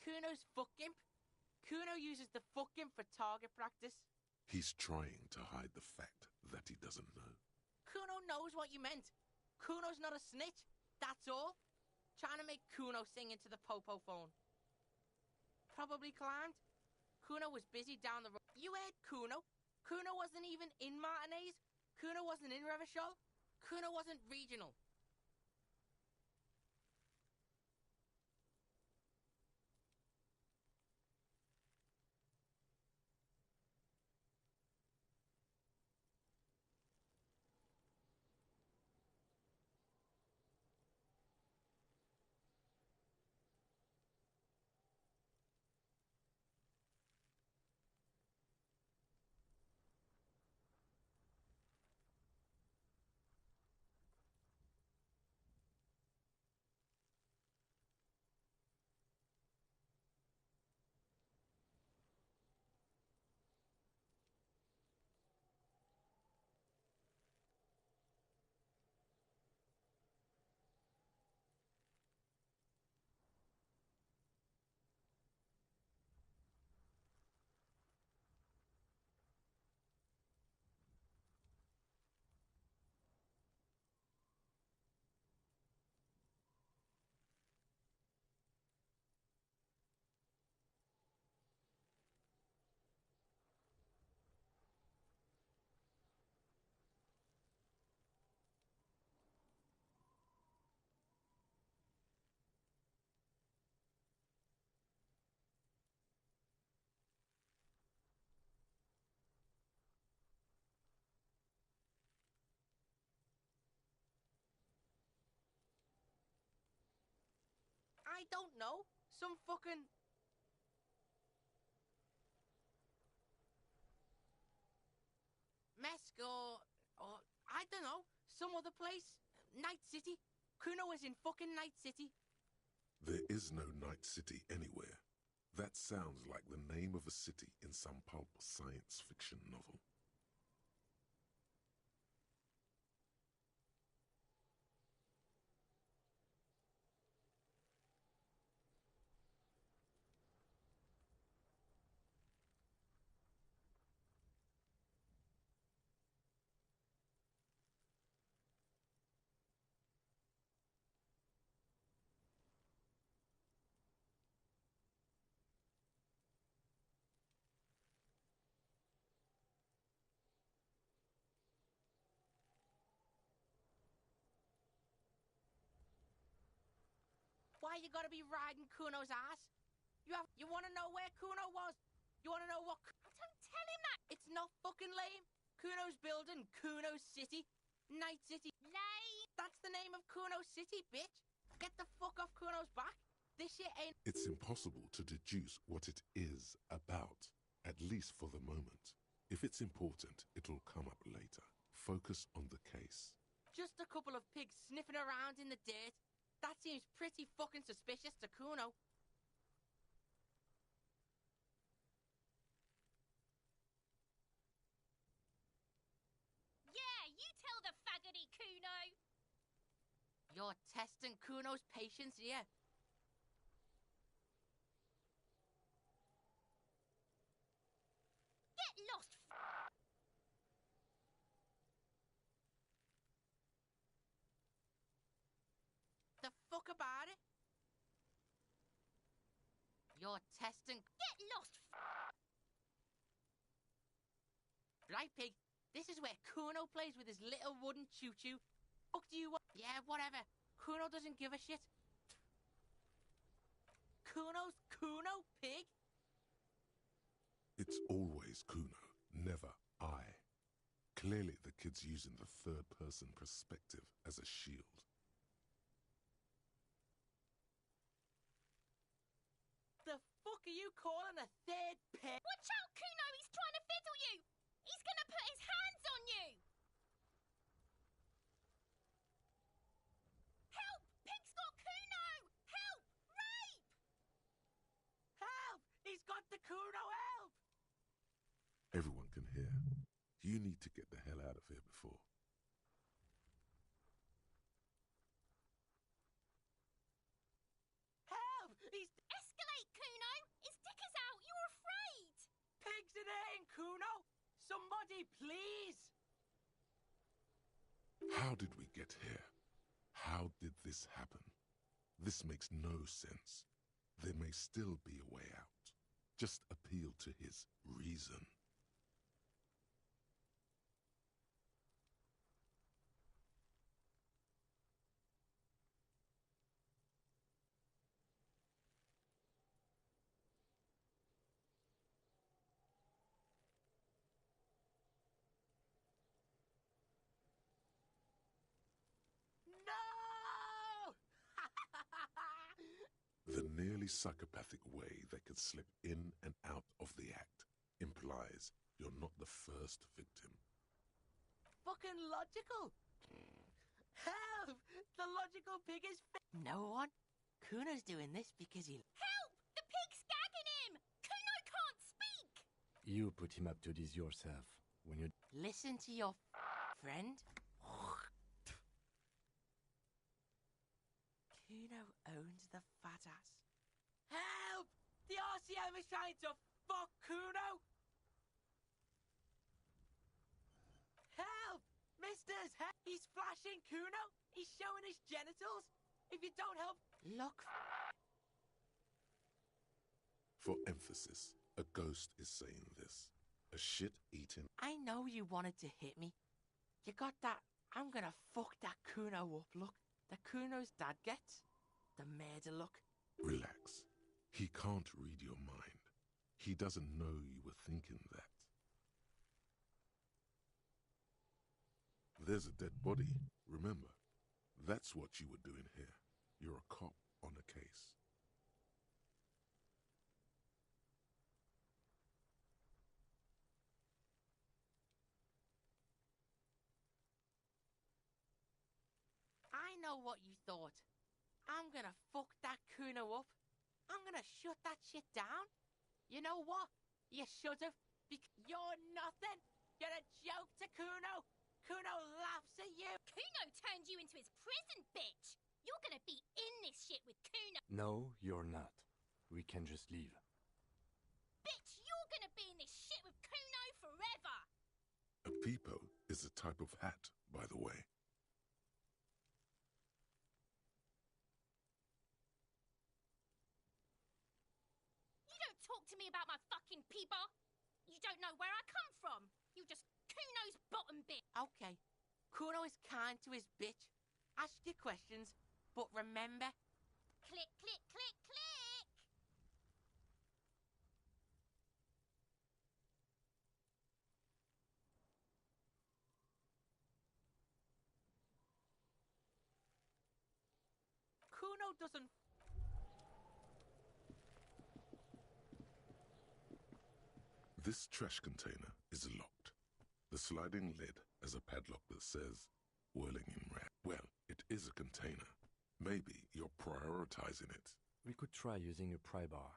Kuno's fuck imp. Kuno uses the fuck imp for target practice. He's trying to hide the fact that he doesn't know. Kuno knows what you meant. Kuno's not a snitch. That's all. Trying to make Kuno sing into the popo phone. Probably climbed. Kuno was busy down the road. You heard Kuno. Kuno wasn't even in Martinez. Kuno wasn't in Revachol. Kuno wasn't regional. I don't know. Some fucking... Mesk or I don't know. Some other place. Night City. Kuno was in fucking Night City. There is no Night City anywhere. That sounds like the name of a city in some pulp science fiction novel. Why you gotta be riding Kuno's ass? You wanna know where Kuno was? You wanna know what? Don't tell him that! It's not fucking lame. Kuno's building Kuno City. Night City. Lame! That's the name of Kuno City, bitch. Get the fuck off Kuno's back. This shit ain't... It's impossible to deduce what it is about, at least for the moment. If it's important, it'll come up later. Focus on the case. Just a couple of pigs sniffing around in the dirt. That seems pretty fucking suspicious to Kuno. Yeah, you tell the faggoty, Kuno! You're testing Kuno's patience here. Get lost, The fuck about it? You're testing... Get lost, Right, pig? This is where Kuno plays with his little wooden choo-choo. Fuck do you want? Yeah, whatever. Kuno doesn't give a shit. Kuno's Kuno, pig? It's always Kuno, never I. Clearly the kid's using the third-person perspective as a shield. The fuck are you calling a third pig? Watch out, Kuno! He's trying to fiddle you! He's gonna put his hands on you! Help! Pig's got Kuno! Help! Rape! Help! He's got the Kuno, help! Everyone can hear. You need to get the hell out of here before. Help! He's... Escalate, Kuno! His dick is out! You're afraid! Pigs in here, Kuno! Somebody, please! How did we get here? How did this happen? This makes no sense. There may still be a way out. Just appeal to his reason. No! The nearly psychopathic way they could slip in and out of the act implies you're not the first victim. Fucking logical! Help! The logical pig is... No one? Kuno's doing this because he... Help! The pig's gagging him! Kuno can't speak! You put him up to this yourself. When you... Listen to your friend. Kuno owns the fat ass. Help! The RCM is trying to fuck Kuno! Help! Misters, help! He's flashing Kuno! He's showing his genitals! If you don't help... Look... For emphasis, a ghost is saying this. A shit-eating... I know you wanted to hit me. You got that I'm gonna fuck that Kuno up look that Kuno's dad gets. The murder look. Relax. He can't read your mind. He doesn't know you were thinking that. There's a dead body, remember? That's what you were doing here. You're a cop on a case. know what you thought. I'm gonna fuck that Kuno up. I'm gonna shut that shit down. You know what? You should have. You're nothing. You're a joke to Kuno. Kuno laughs at you. Kuno turned you into his prison, bitch! You're gonna be in this shit with Kuno. No, you're not. We can just leave. Bitch, you're gonna be in this shit with Kuno forever! A peepo is a type of hat, by the way. You don't talk to me about my fucking peeper! You don't know where I come from! You just Kuno's bottom bit! Okay. Kuno is kind to his bitch. Ask your questions, but remember... Click, click, click, click! Kuno doesn't... This trash container is locked. The sliding lid has a padlock that says, whirling in red. Well, it is a container. Maybe you're prioritizing it. We could try using a pry bar.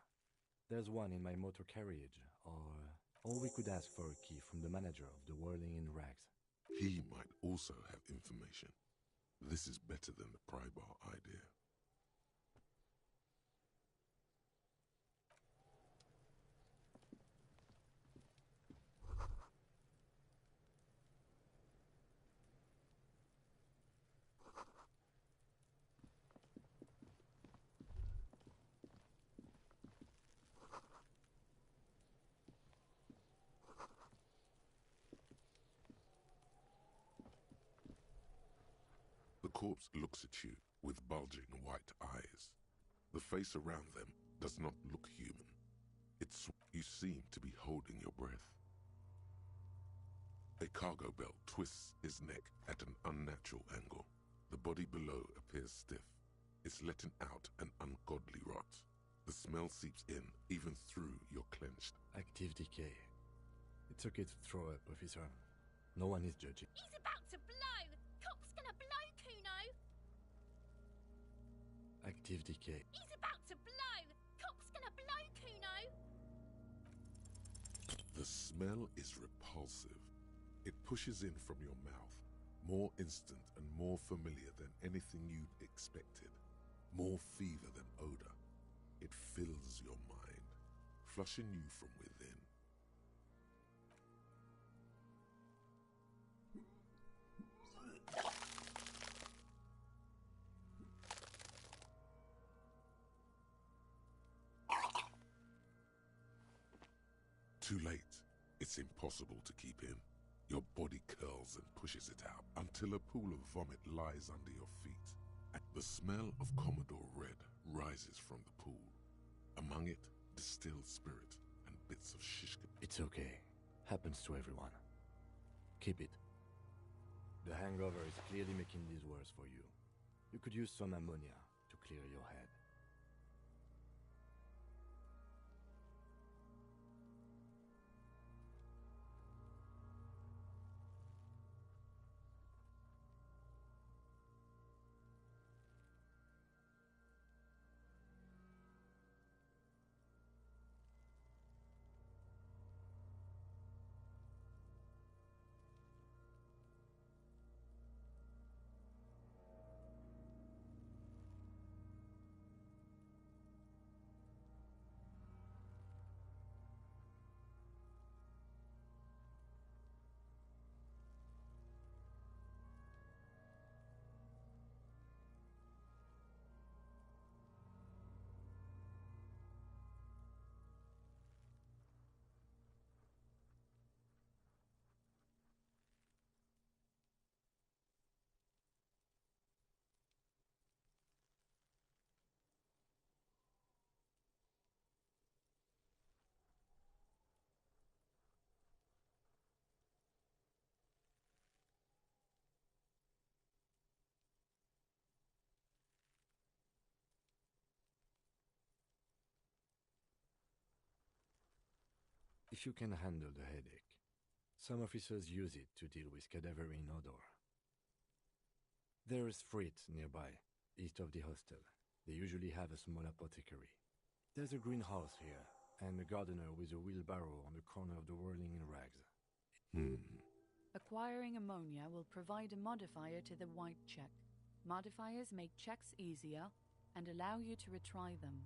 There's one in my motor carriage, or we could ask for a key from the manager of the Whirling in Rags. He might also have information. This is better than the pry bar idea. The corpse looks at you with bulging white eyes. The face around them does not look human. You seem to be holding your breath. A cargo belt twists his neck at an unnatural angle. The body below appears stiff. It's letting out an ungodly rot. The smell seeps in, even through your clenched. Active decay. It's okay to throw up, officer. No one is judging. He's about to blow! Cop's gonna blow, Kuno! Active decay. He's about to blow! Cop's gonna blow, Kuno! The smell is repulsive. It pushes in from your mouth, more instant and more familiar than anything you'd expected, more fever than odor. It fills your mind, flushing you from within. Too late. It's impossible to keep in. Your body curls and pushes it out until a pool of vomit lies under your feet. The smell of Commodore Red rises from the pool. Among it, distilled spirit and bits of shish. It's okay. Happens to everyone. Keep it. The hangover is clearly making this worse for you. You could use some ammonia to clear your head. If you can handle the headache, some officers use it to deal with cadaverine odor. There is Frit nearby, east of the hostel. They usually have a small apothecary. There's a greenhouse here, and a gardener with a wheelbarrow on the corner of the whirling in rags. Acquiring ammonia will provide a modifier to the white check. Modifiers make checks easier and allow you to retry them.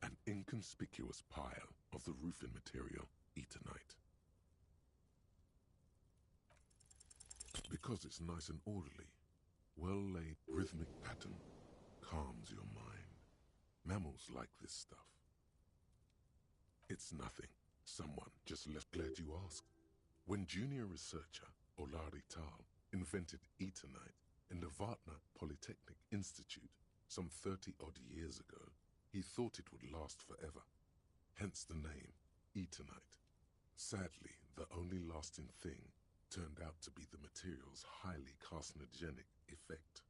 An inconspicuous pile of the roofing material, Eternite. Because it's nice and orderly, well-laid rhythmic pattern calms your mind. Mammals like this stuff. It's nothing. Someone just left. Glad you asked. When junior researcher Olari Tal invented Eternite in the Vartna Polytechnic Institute some 30-odd years ago, he thought it would last forever. Hence the name, Eternite. Sadly, the only lasting thing turned out to be the material's highly carcinogenic effect.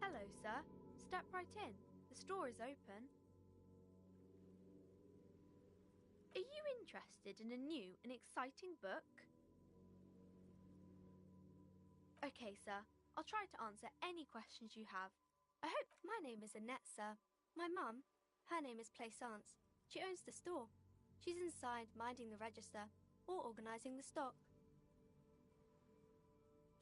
Hello, sir. Step right in. The store is open. Are you interested in a new and exciting book? Okay, sir. I'll try to answer any questions you have. I hope my name is Annette, sir. My mum, her name is Plaisance. She owns the store. She's inside minding the register or organising the stock.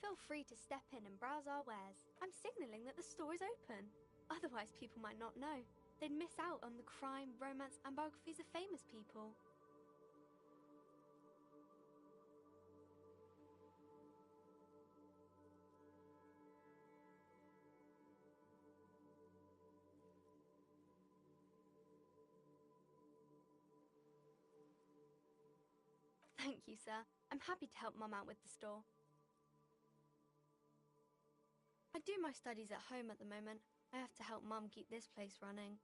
Feel free to step in and browse our wares. I'm signalling that the store is open. Otherwise, people might not know. They'd miss out on the crime, romance, and biographies of famous people. Thank you, sir. I'm happy to help Mum out with the store. I do my studies at home at the moment. I have to help Mum keep this place running.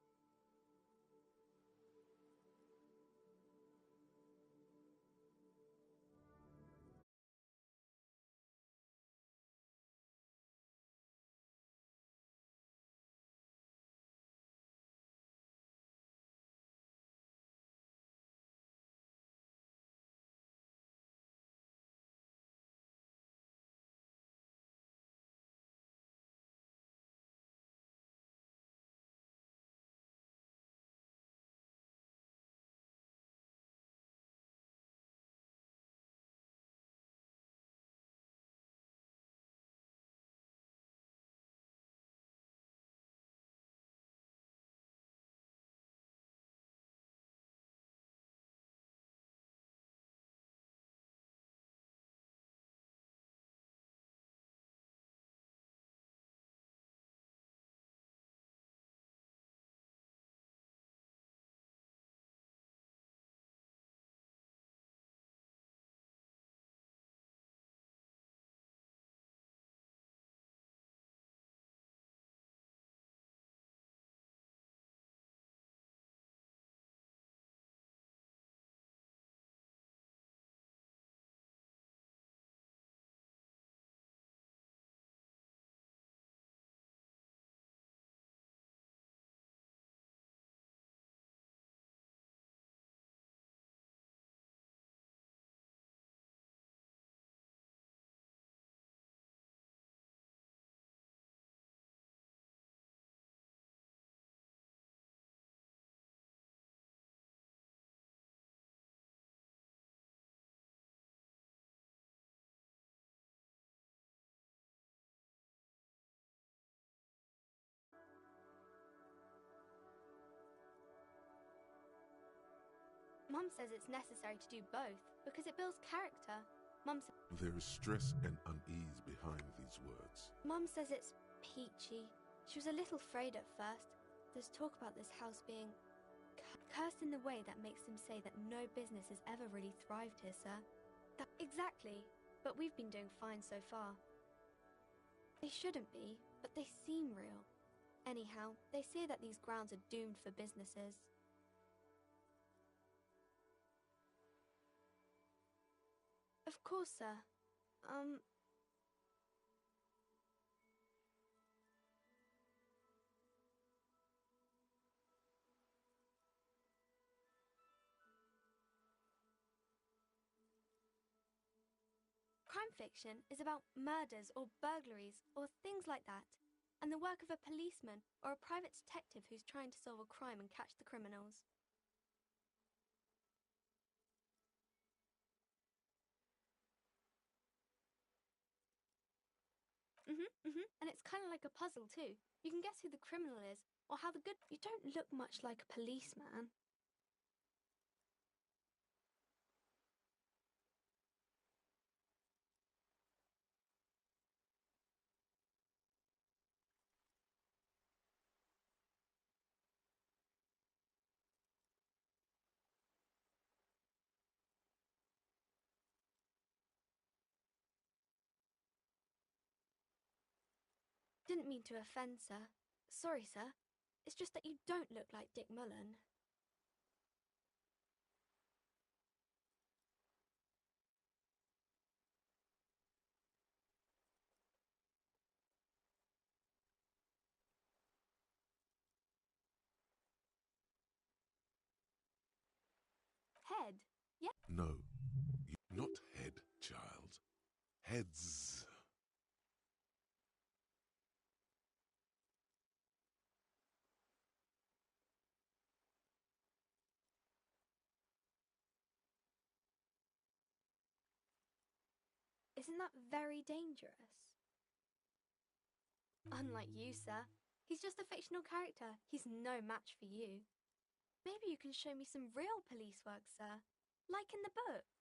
Mum says it's necessary to do both because it builds character. There is stress and unease behind these words. Mum says it's peachy. She was a little afraid at first. There's talk about this house being cursed in the way that makes them say that no business has ever really thrived here, sir. Exactly, but we've been doing fine so far. They shouldn't be, but they seem real. Anyhow, they say that these grounds are doomed for businesses. Of course, sir. Crime fiction is about murders or burglaries or things like that, and the work of a policeman or a private detective who's trying to solve a crime and catch the criminals. And it's kind of like a puzzle too. You can guess who the criminal is or how the good... You don't look much like a policeman. Didn't mean to offend, sir. Sorry, sir. It's just that you don't look like Dick Mullen. Head? Yeah. No, not head, child. Heads. Isn't that very dangerous? Unlike you, sir. He's just a fictional character. He's no match for you. Maybe you can show me some real police work, sir. Like in the books.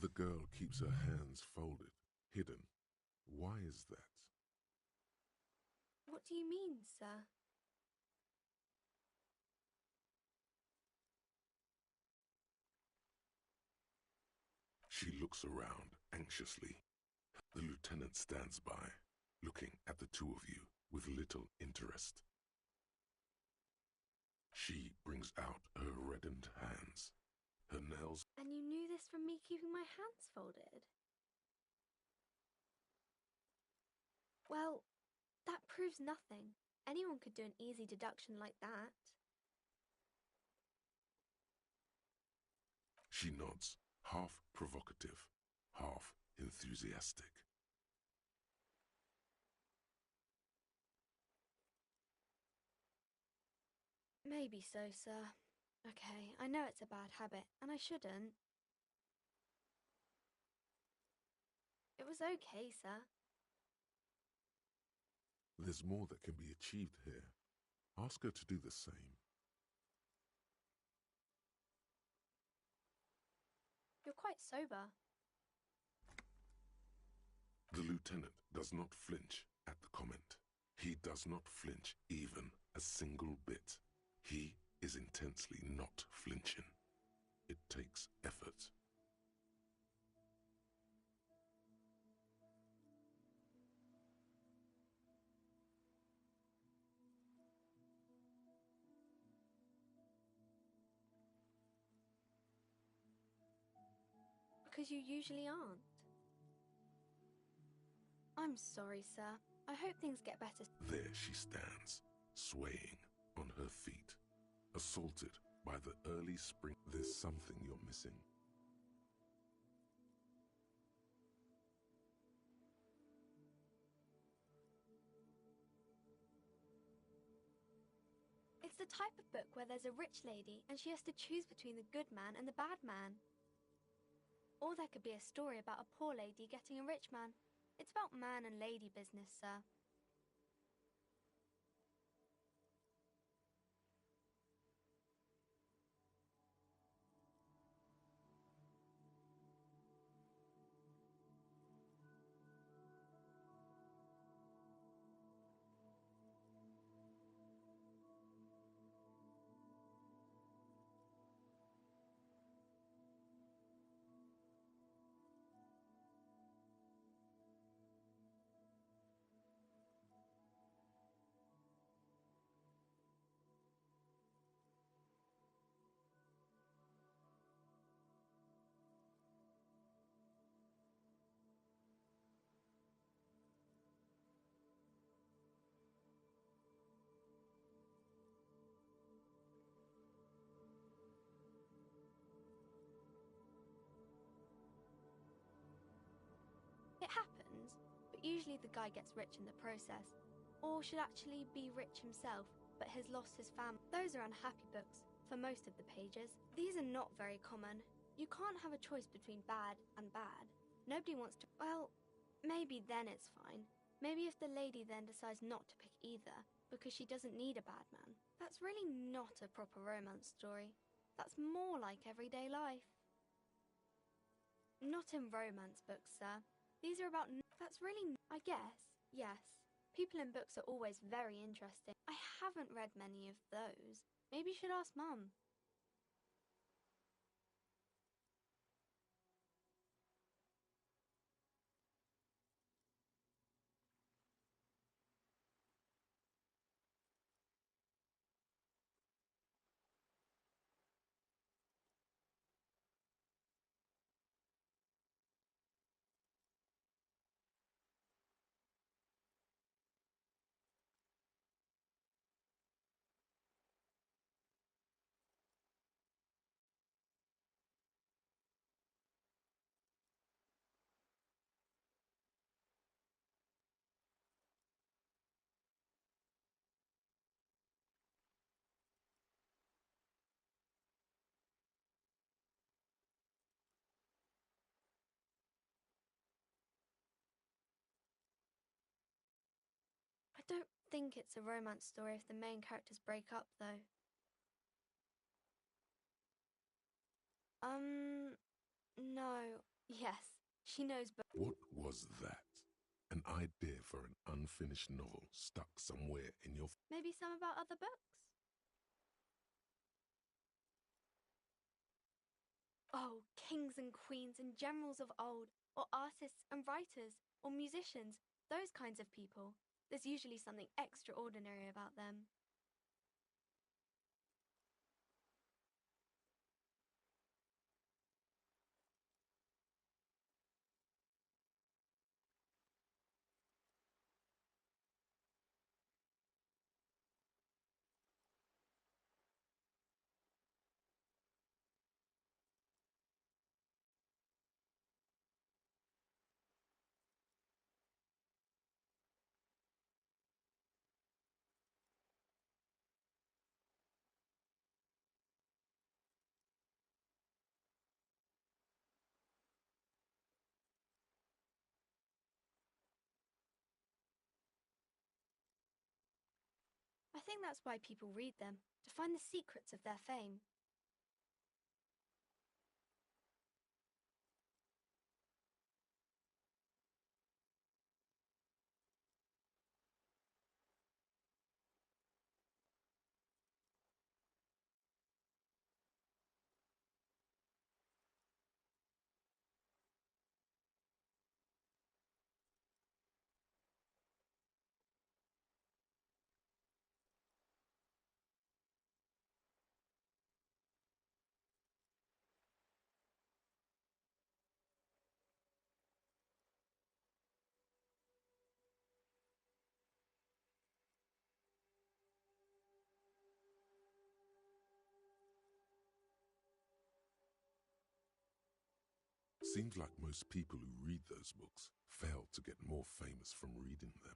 The girl keeps her hands folded, hidden. Why is that? What do you mean, sir? She looks around anxiously. The lieutenant stands by, looking at the two of you with little interest. She brings out her reddened hands, her nails. And you knew this from me keeping my hands folded? Well, that proves nothing. Anyone could do an easy deduction like that. She nods, half provocative, half enthusiastic. Maybe so, sir. Okay, I know it's a bad habit, and I shouldn't. It was okay, sir. There's more that can be achieved here. Ask her to do the same. You're quite sober. The lieutenant does not flinch at the comment. He does not flinch even a single bit. He is intensely not flinching. It takes effort. Because you usually aren't. I'm sorry, sir. I hope things get better. There she stands, swaying on her feet, assaulted by the early spring. There's something you're missing. It's the type of book where there's a rich lady and she has to choose between the good man and the bad man. Or there could be a story about a poor lady getting a rich man. It's about man and lady business, sir. but usually the guy gets rich in the process. Or should actually be rich himself, but has lost his family. Those are unhappy books, for most of the pages. These are not very common. You can't have a choice between bad and bad. Nobody wants to... Well, maybe then it's fine. Maybe if the lady then decides not to pick either, because she doesn't need a bad man. That's really not a proper romance story. That's more like everyday life. Not in romance books, sir. These are about... That's really... I guess, yes. People in books are always very interesting. I haven't read many of those. Maybe you should ask Mum. I don't think it's a romance story if the main characters break up, though. No. Yes, she knows but What was that? An idea for an unfinished novel stuck somewhere in your... maybe some about other books? Oh, kings and queens and generals of old, or artists and writers, or musicians, those kinds of people. There's usually something extraordinary about them. I think that's why people read them, to find the secrets of their fame. Seems like most people who read those books fail to get more famous from reading them.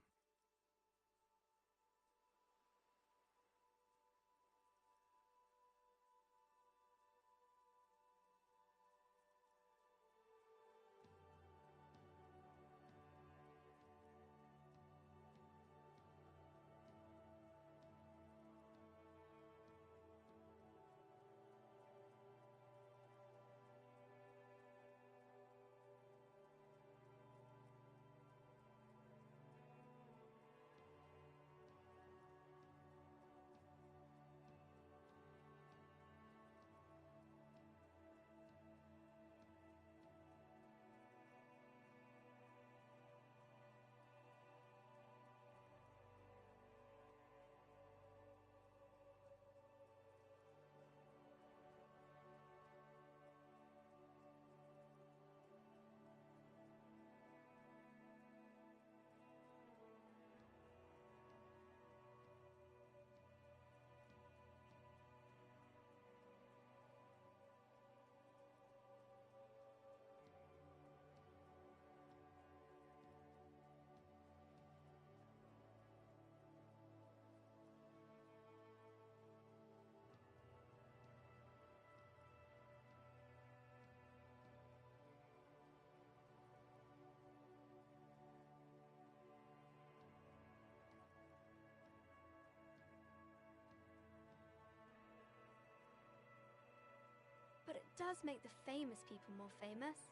does make the famous people more famous.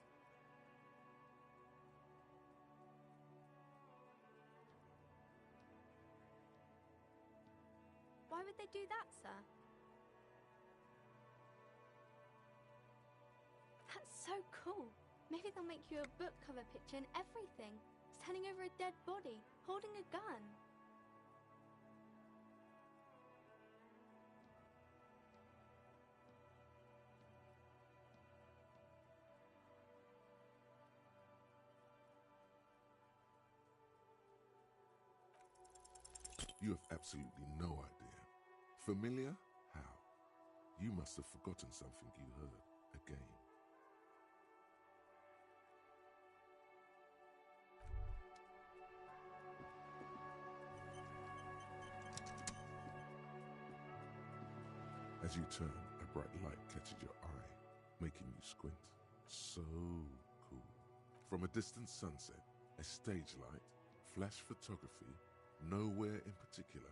Why would they do that, sir? That's so cool. Maybe they'll make you a book cover picture and everything. Standing over a dead body, holding a gun. You have absolutely no idea. Familiar? How? You must have forgotten something you heard. Again. As you turn, a bright light catches your eye, making you squint. So cool. From a distant sunset, a stage light, flash photography, nowhere in particular.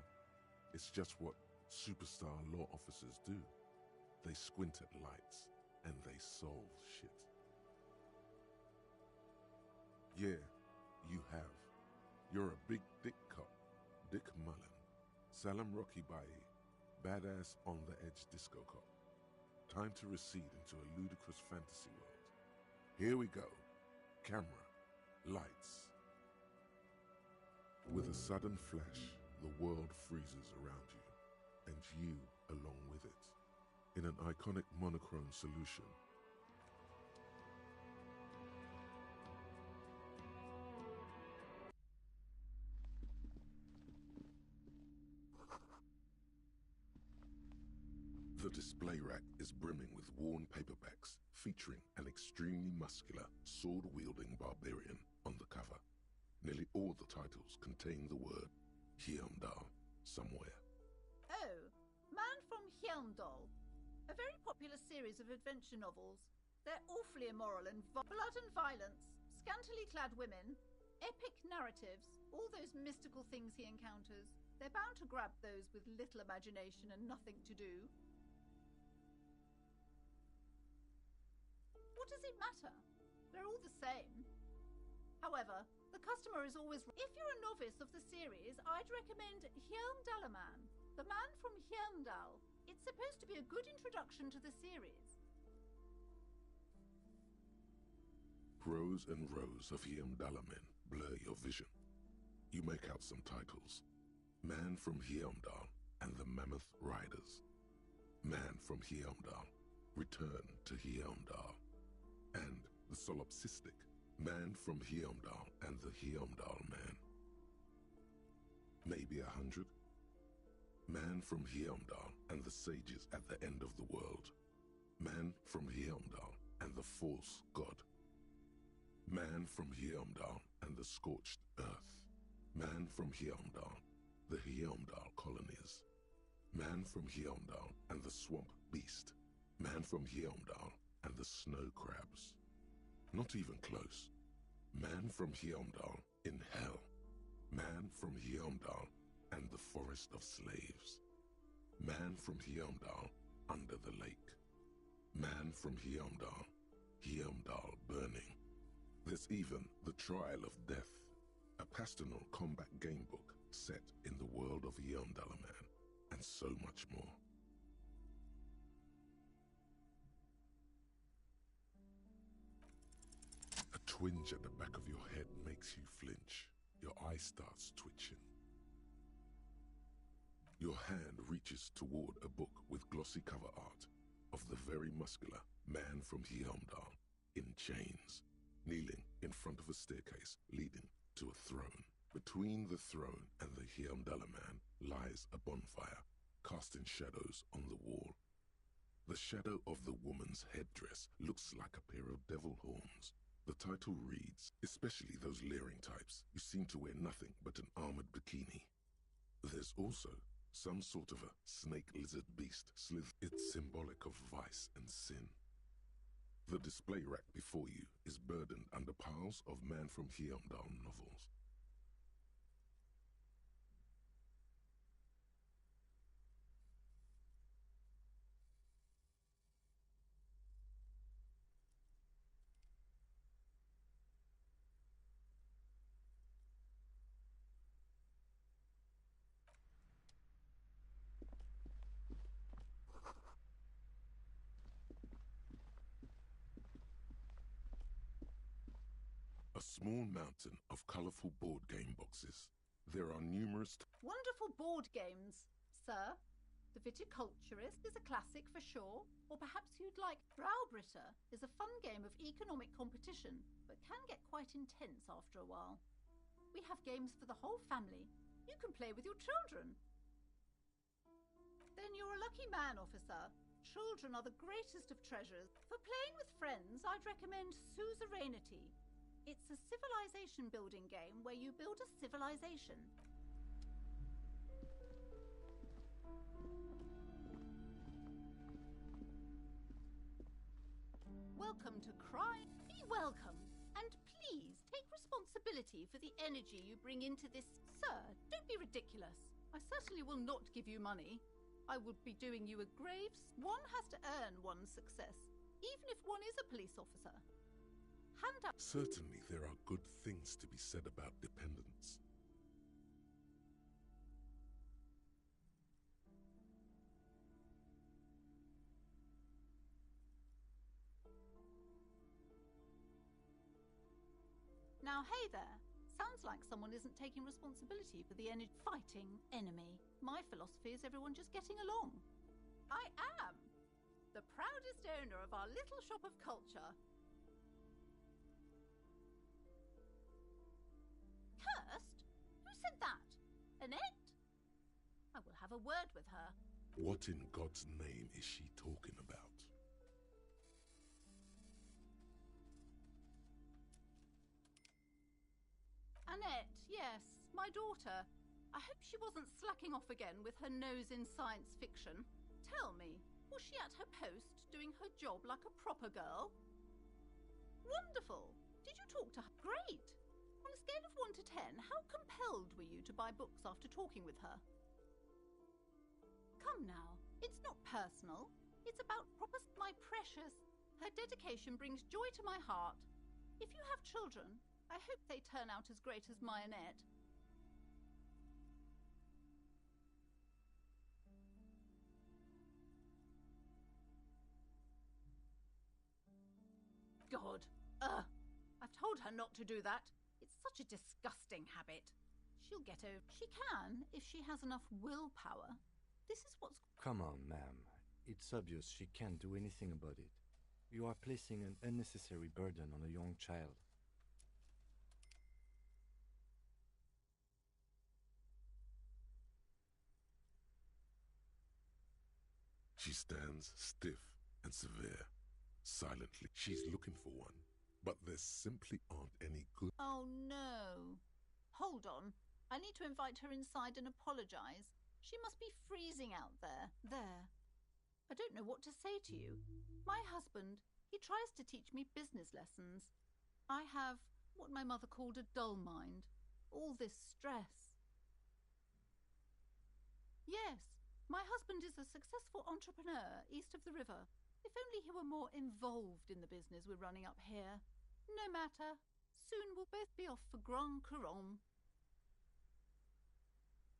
It's just what superstar law officers do. They squint at lights and they solve shit. Yeah, you have. You're a big dick cop, Dick Mullen, Salam Rocky Bayi, badass on-the-edge disco cop. Time to recede into a ludicrous fantasy world. Here we go. Camera, lights. With a sudden flash, the world freezes around you, and you along with it. In an iconic monochrome solution, the display rack is brimming with worn paperbacks featuring an extremely muscular, sword-wielding barbarian on the cover. Nearly all the titles contain the word Hyundai somewhere. Oh, Man from Hyundai. A very popular series of adventure novels. They're awfully immoral and blood and violence, scantily clad women, epic narratives, all those mystical things he encounters. They're bound to grab those with little imagination and nothing to do. What does it matter? They're all the same. However, the customer is always... If you're a novice of the series, I'd recommend Hyundalaman, the man from Hyundal. It's supposed to be a good introduction to the series. Rows and rows of Hyundalamen blur your vision. You make out some titles. Man from Hyundal and the Mammoth Riders. Man from Hyundal, Return to Hyundal. And the solipsistic Man from Hyundal and the Hyundal Man. Maybe 100. Man from Hyundal and the sages at the end of the world. Man from Hyundal and the false god. Man from Hyundal and the scorched earth. Man from Hyundal, the Hyundal colonies. Man from Hyundal and the swamp beast. Man from Hyundal and the snow crabs. Not even close. Man from Hyundal in hell. Man from Hyundal and the forest of slaves. Man from Hyundal under the lake. Man from Hyundal, Hyundal burning. There's even The Trial of Death, a pastoral combat gamebook set in the world of Hyundalaman, and so much more. A twinge at the back of your head makes you flinch. Your eye starts twitching. Your hand reaches toward a book with glossy cover art of the very muscular Man from Hyundal in chains, kneeling in front of a staircase leading to a throne. Between the throne and the Hyundalaman lies a bonfire, casting shadows on the wall. The shadow of the woman's headdress looks like a pair of devil horns. The title reads, especially those leering types, you seem to wear nothing but an armored bikini. There's also some sort of a snake lizard beast slither. It's symbolic of vice and sin. The display rack before you is burdened under piles of Man from Hyundal novels. A small mountain of colorful board game boxes. There are numerous... Wonderful board games, sir. The Viticulturist is a classic for sure, or perhaps you'd like Braubritter is a fun game of economic competition, but can get quite intense after a while. We have games for the whole family. You can play with your children. Then you're a lucky man, officer. Children are the greatest of treasures. For playing with friends, I'd recommend Suzerainty. It's a civilization building game where you build a civilization. Welcome to crime. Be welcome. And please take responsibility for the energy you bring into this. Sir, don't be ridiculous. I certainly will not give you money. I would be doing you a grave. One has to earn one's success, even if one is a police officer. Hand up. Certainly there are good things to be said about dependence. Now, hey there. Sounds like someone isn't taking responsibility for the fighting enemy. My philosophy is everyone just getting along. I am the proudest owner of our little shop of culture. Cursed? Who said that? Annette? I will have a word with her. What in God's name is she talking about? Annette, yes, my daughter. I hope she wasn't slacking off again with her nose in science fiction. Tell me, was she at her post doing her job like a proper girl? Wonderful! Did you talk to her? Great! On a scale of 1 to 10, how compelled were you to buy books after talking with her? Come now, it's not personal. It's about proper... My precious. Her dedication brings joy to my heart. If you have children, I hope they turn out as great as my Annette. God. I've told her not to do that. It's such a disgusting habit. She'll get over... She can, if she has enough willpower. This is what's... Come on, ma'am. It's obvious she can't do anything about it. You are placing an unnecessary burden on a young child. She stands stiff and severe. Silently, she's looking for one, but there simply aren't any good... Oh, no. Hold on. I need to invite her inside and apologize. She must be freezing out there. There. I don't know what to say to you. My husband, he tries to teach me business lessons. I have what my mother called a dull mind. All this stress. Yes, my husband is a successful entrepreneur east of the river. If only he were more involved in the business we're running up here. No matter. Soon we'll both be off for Grand Couronne.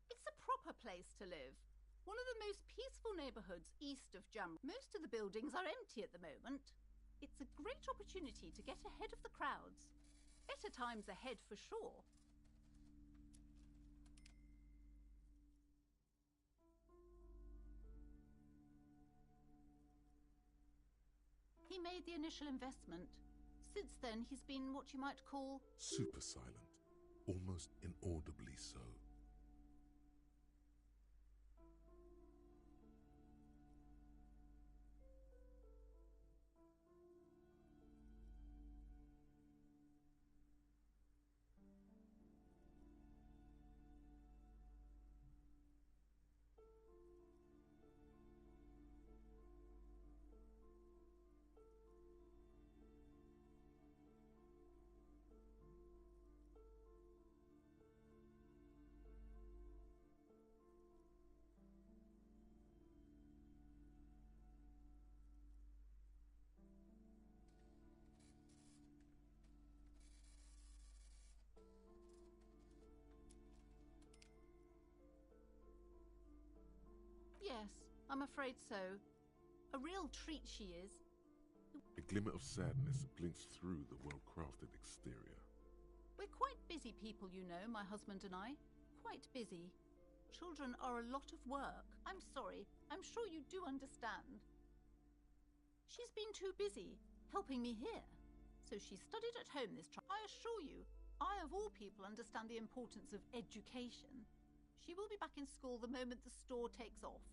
It's a proper place to live. One of the most peaceful neighbourhoods east of Jam. Most of the buildings are empty at the moment. It's a great opportunity to get ahead of the crowds. Better times ahead for sure. He made the initial investment. Since then, he's been what you might call... super silent, almost inaudibly so. Yes, I'm afraid so. A real treat she is. A glimmer of sadness blinks through the well-crafted exterior. We're quite busy people, you know, my husband and I. Quite busy. Children are a lot of work. I'm sorry. I'm sure you do understand. She's been too busy helping me here. So she studied at home this time. I assure you, I of all people understand the importance of education. She will be back in school the moment the store takes off.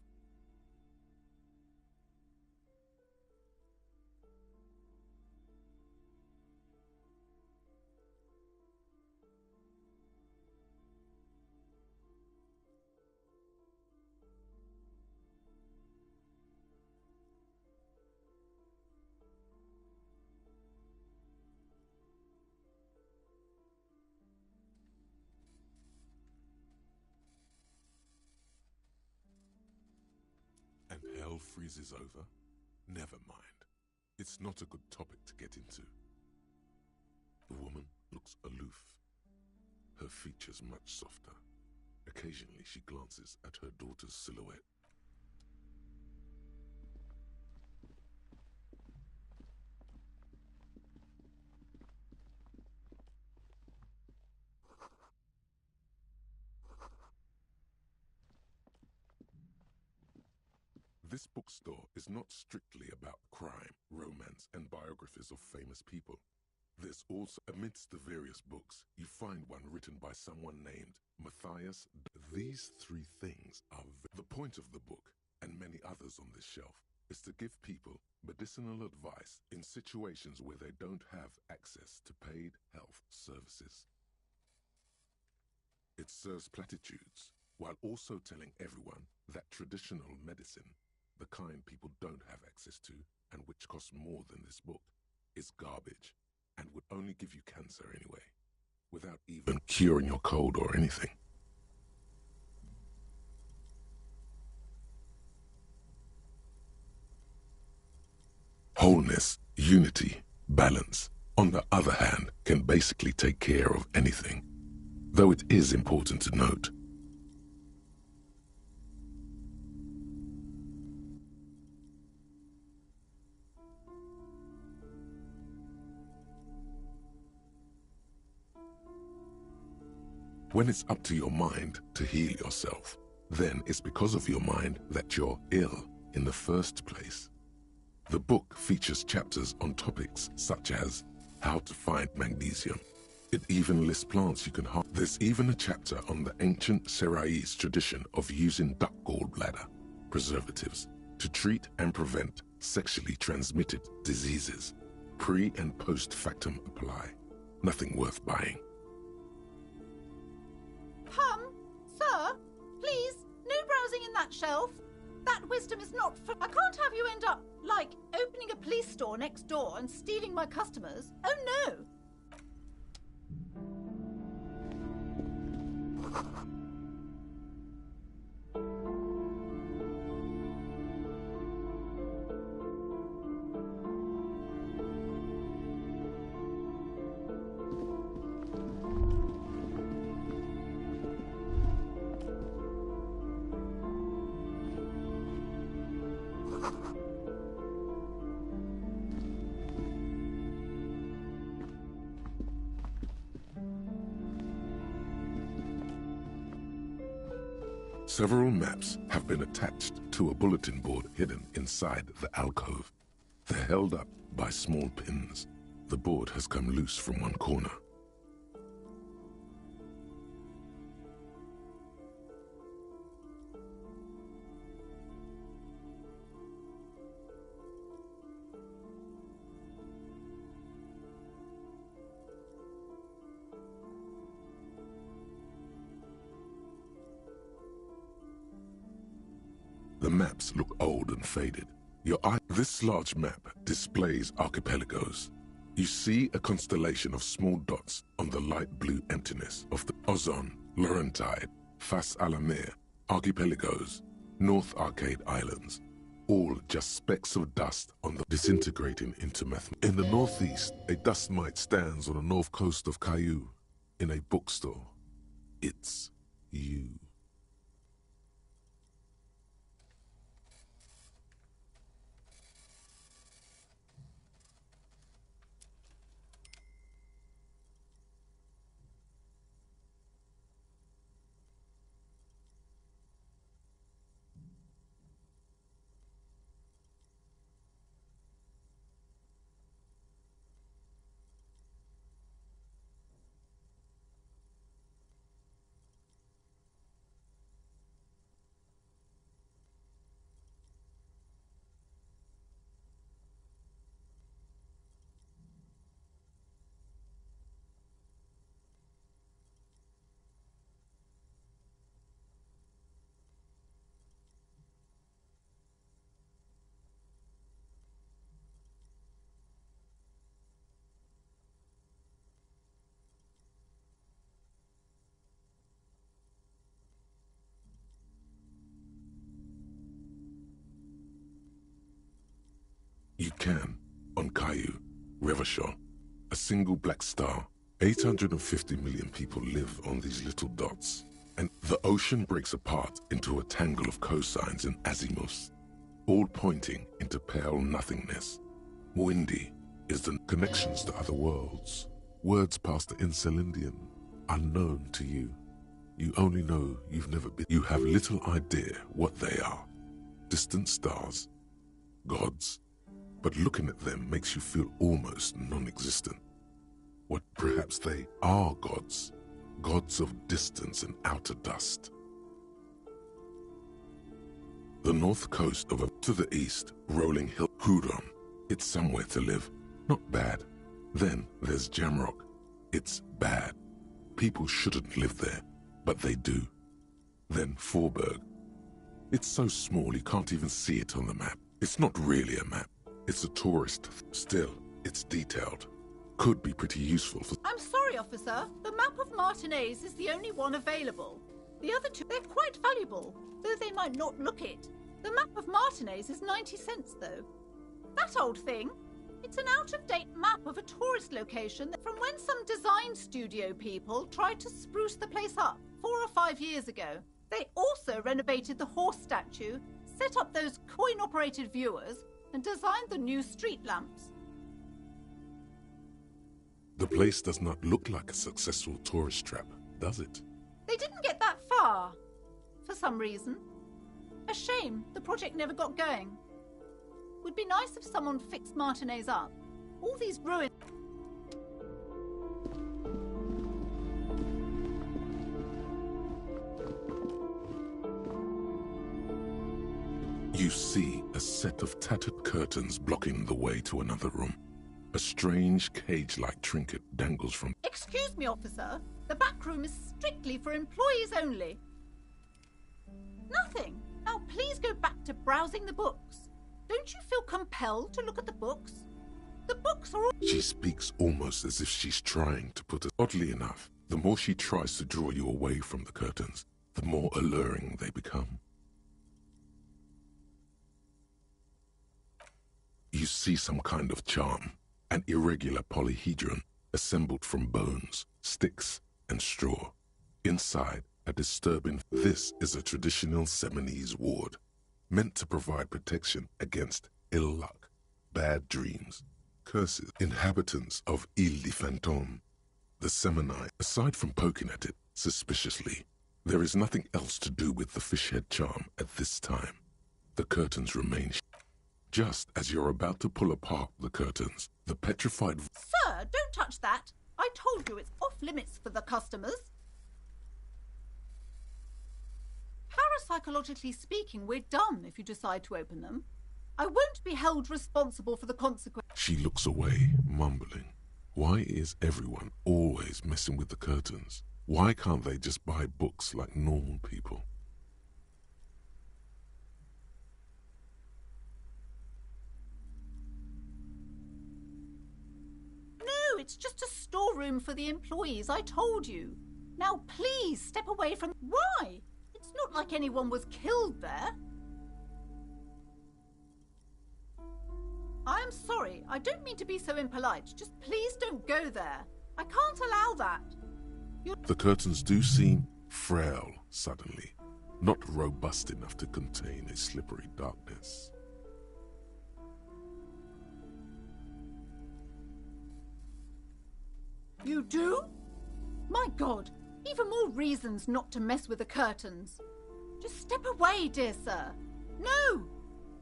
And hell freezes over? Never mind. It's not a good topic to get into. The woman looks aloof, her features much softer. Occasionally she glances at her daughter's silhouette. This bookstore is not strictly about crime, romance, and biographies of famous people. There's also, amidst the various books, you find one written by someone named Matthias. These three things are the point of the book, and many others on this shelf, is to give people medicinal advice in situations where they don't have access to paid health services. It serves platitudes, while also telling everyone that traditional medicine, the kind people don't have access to and which costs more than this book, is garbage and would only give you cancer anyway, without even curing your cold or anything. Wholeness, unity, balance, on the other hand, can basically take care of anything, though it is important to note when it's up to your mind to heal yourself, then it's because of your mind that you're ill in the first place. The book features chapters on topics such as how to find magnesium. It even lists plants you can harvest. There's even a chapter on the ancient Seraïs tradition of using duck gallbladder preservatives to treat and prevent sexually transmitted diseases. Pre and post factum apply. Nothing worth buying. Sir, please, no browsing in that shelf. That wisdom is not for... I can't have you end up, like, opening a police store next door and stealing my customers. Oh, no. Several maps have been attached to a bulletin board hidden inside the alcove. They're held up by small pins. The board has come loose from one corner. The maps look old and faded. This large map displays archipelagos. You see a constellation of small dots on the light blue emptiness of the Ozon, Laurentide, Fas Alamer, archipelagos, North Arcade Islands, all just specks of dust on the disintegrating into math. In the northeast, a dust mite stands on the north coast of Caillou in a bookstore. It's you. You can, on Caillou, Revachol, a single black star. 850 million people live on these little dots, and the ocean breaks apart into a tangle of cosines and azimuths, all pointing into pale nothingness. Windy is the connections to other worlds, words past the Incelindian, unknown to you. You only know you've never been. You have little idea what they are. Distant stars, gods, but looking at them makes you feel almost non-existent. What perhaps they are gods, gods of distance and outer dust. The north coast of to the east, rolling hill Hudon. It's somewhere to live, not bad. Then there's Jamrock. It's bad. People shouldn't live there, but they do. Then Forberg. It's so small you can't even see it on the map. It's not really a map. It's a tourist. Still, it's detailed. Could be pretty useful for... I'm sorry, officer. The map of Martinez is the only one available. The other two, they're quite valuable, though they might not look it. The map of Martinez is 90 cents, though. That old thing? It's an out-of-date map of a tourist location from when some design studio people tried to spruce the place up 4 or 5 years ago. They also renovated the horse statue, set up those coin-operated viewers, and designed the new street lamps. The place does not look like a successful tourist trap, does it? They didn't get that far, for some reason. A shame the project never got going. Would be nice if someone fixed Martinez up. All these ruins... You see a set of tattered curtains blocking the way to another room. A strange cage-like trinket dangles from... Excuse me, officer. The back room is strictly for employees only. Nothing. Now please go back to browsing the books. Don't you feel compelled to look at the books? The books are all... She speaks almost as if she's trying to put it... Oddly enough, the more she tries to draw you away from the curtains, the more alluring they become. You see some kind of charm, an irregular polyhedron assembled from bones, sticks, and straw. Inside, a disturbing... This is a traditional Seminese ward, meant to provide protection against ill luck, bad dreams, curses. Inhabitants of Ile de Fantôme, the Semini, aside from poking at it suspiciously, there is nothing else to do with the fishhead charm at this time. The curtains remain... Just as you're about to pull apart the curtains, the petrified... Sir, don't touch that. I told you it's off limits for the customers. Parapsychologically speaking, we're done if you decide to open them. I won't be held responsible for the consequences. She looks away, mumbling. Why is everyone always messing with the curtains? Why can't they just buy books like normal people? No, it's just a storeroom for the employees, I told you. Now please step away from... Why? It's not like anyone was killed there. I am sorry, I don't mean to be so impolite. Just please don't go there. I can't allow that. The curtains do seem frail suddenly, not robust enough to contain a slippery darkness. You do? My God, even more reasons not to mess with the curtains. Just step away, dear sir. No!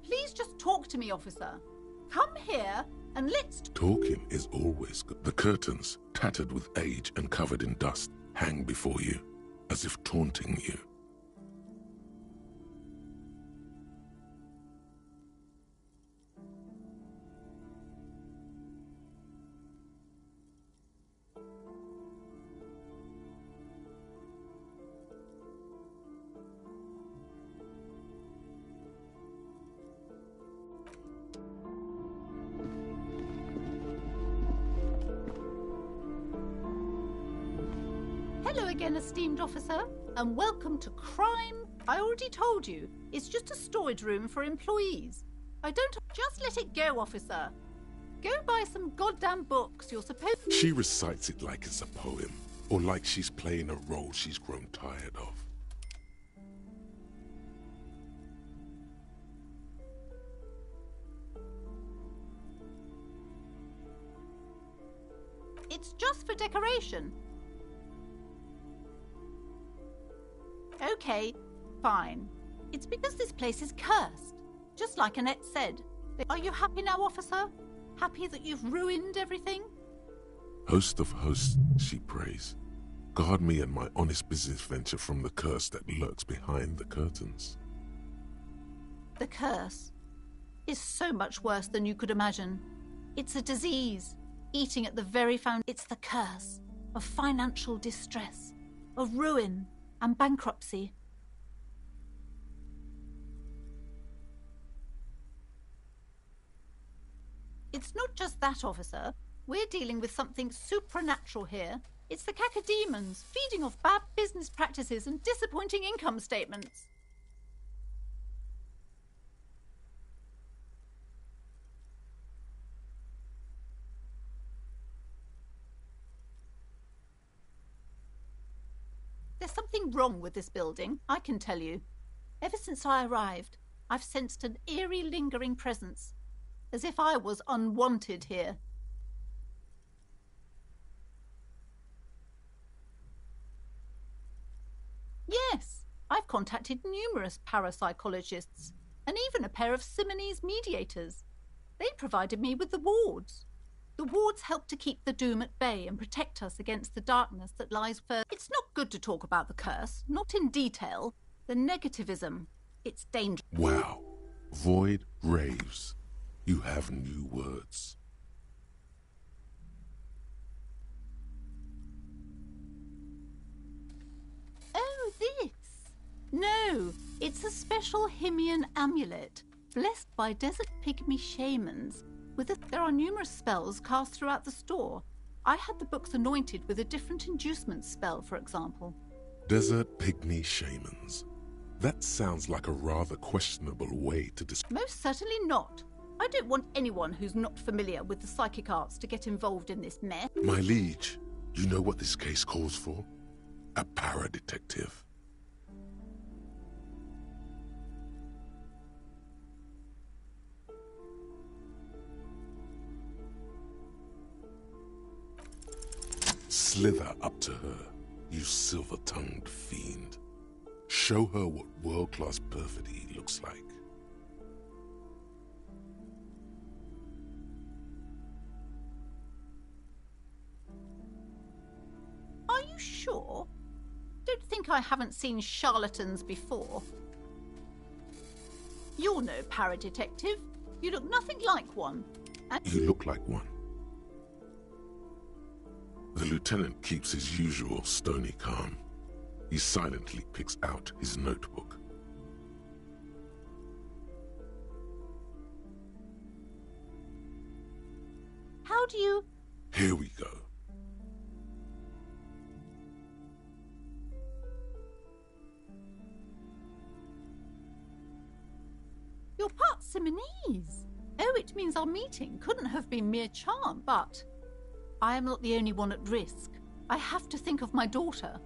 Please just talk to me, officer. Come here and let's... Talking is always good. The curtains, tattered with age and covered in dust, hang before you, as if taunting you. Hello again, esteemed officer, and welcome to Crime. I already told you, it's just a storage room for employees. I don't. Just let it go, officer. Go buy some goddamn books. You're supposed. She recites it like it's a poem, or like she's playing a role she's grown tired of. It's just for decoration. Okay, fine. It's because this place is cursed, just like Annette said. Are you happy now, officer? Happy that you've ruined everything? Host of hosts, she prays. Guard me and my honest business venture from the curse that lurks behind the curtains. The curse is so much worse than you could imagine. It's a disease, eating at the very It's the curse of financial distress, of ruin and bankruptcy. It's not just that, officer. We're dealing with something supernatural here. It's the cacodemons feeding off bad business practices and disappointing income statements. There's something wrong with this building, I can tell you. Ever since I arrived, I've sensed an eerie, lingering presence, as if I was unwanted here. Yes, I've contacted numerous parapsychologists and even a pair of Simonese mediators. They provided me with the wards. The wards help to keep the doom at bay and protect us against the darkness that lies further. It's not good to talk about the curse, not in detail. The negativism, it's dangerous. Wow. Void raves. You have new words. Oh, this? No, it's a special Himian amulet, blessed by desert pygmy shamans. There are numerous spells cast throughout the store. I had the books anointed with a different inducement spell, for example. Desert pygmy shamans. That sounds like a rather questionable way to describe. Most certainly not. I don't want anyone who's not familiar with the psychic arts to get involved in this mess. My liege, you know what this case calls for? A para-detective. Slither up to her, you silver-tongued fiend. Show her what world-class perfidy looks like. Are you sure? Don't think I haven't seen charlatans before. You're no para-detective. You look nothing like one. You look like one. The lieutenant keeps his usual stony calm. He silently picks out his notebook. How do you... Here we go. You're part Simonese. Oh, it means our meeting couldn't have been mere charm, but... I am not the only one at risk. I have to think of my daughter.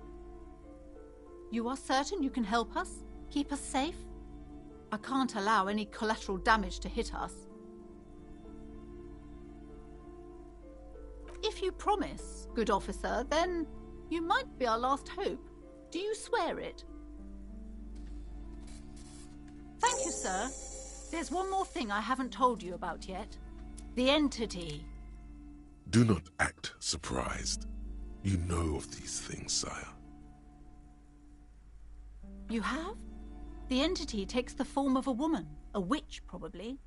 You are certain you can help us? Keep us safe? I can't allow any collateral damage to hit us. If you promise, good officer, then you might be our last hope. Do you swear it? Thank you, sir. There's one more thing I haven't told you about yet. The entity. Do not act surprised. You know of these things, sire. You have? The entity takes the form of a woman, a witch probably.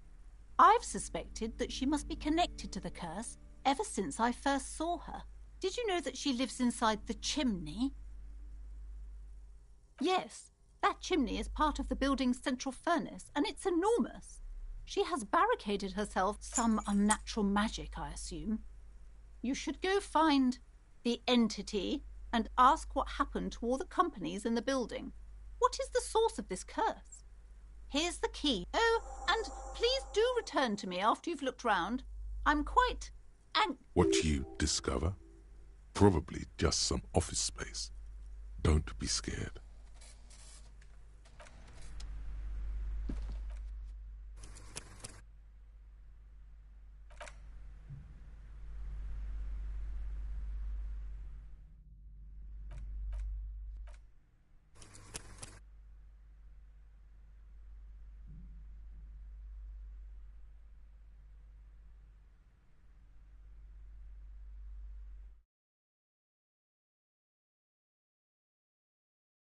I've suspected that she must be connected to the curse ever since I first saw her. Did you know that she lives inside the chimney? Yes, that chimney is part of the building's central furnace, and it's enormous. She has barricaded herself, some unnatural magic, I assume. You should go find the entity and ask what happened to all the companies in the building. What is the source of this curse? Here's the key. Oh, And please do return to me after you've looked round. I'm quite What you discover? Probably just some office space. Don't be scared.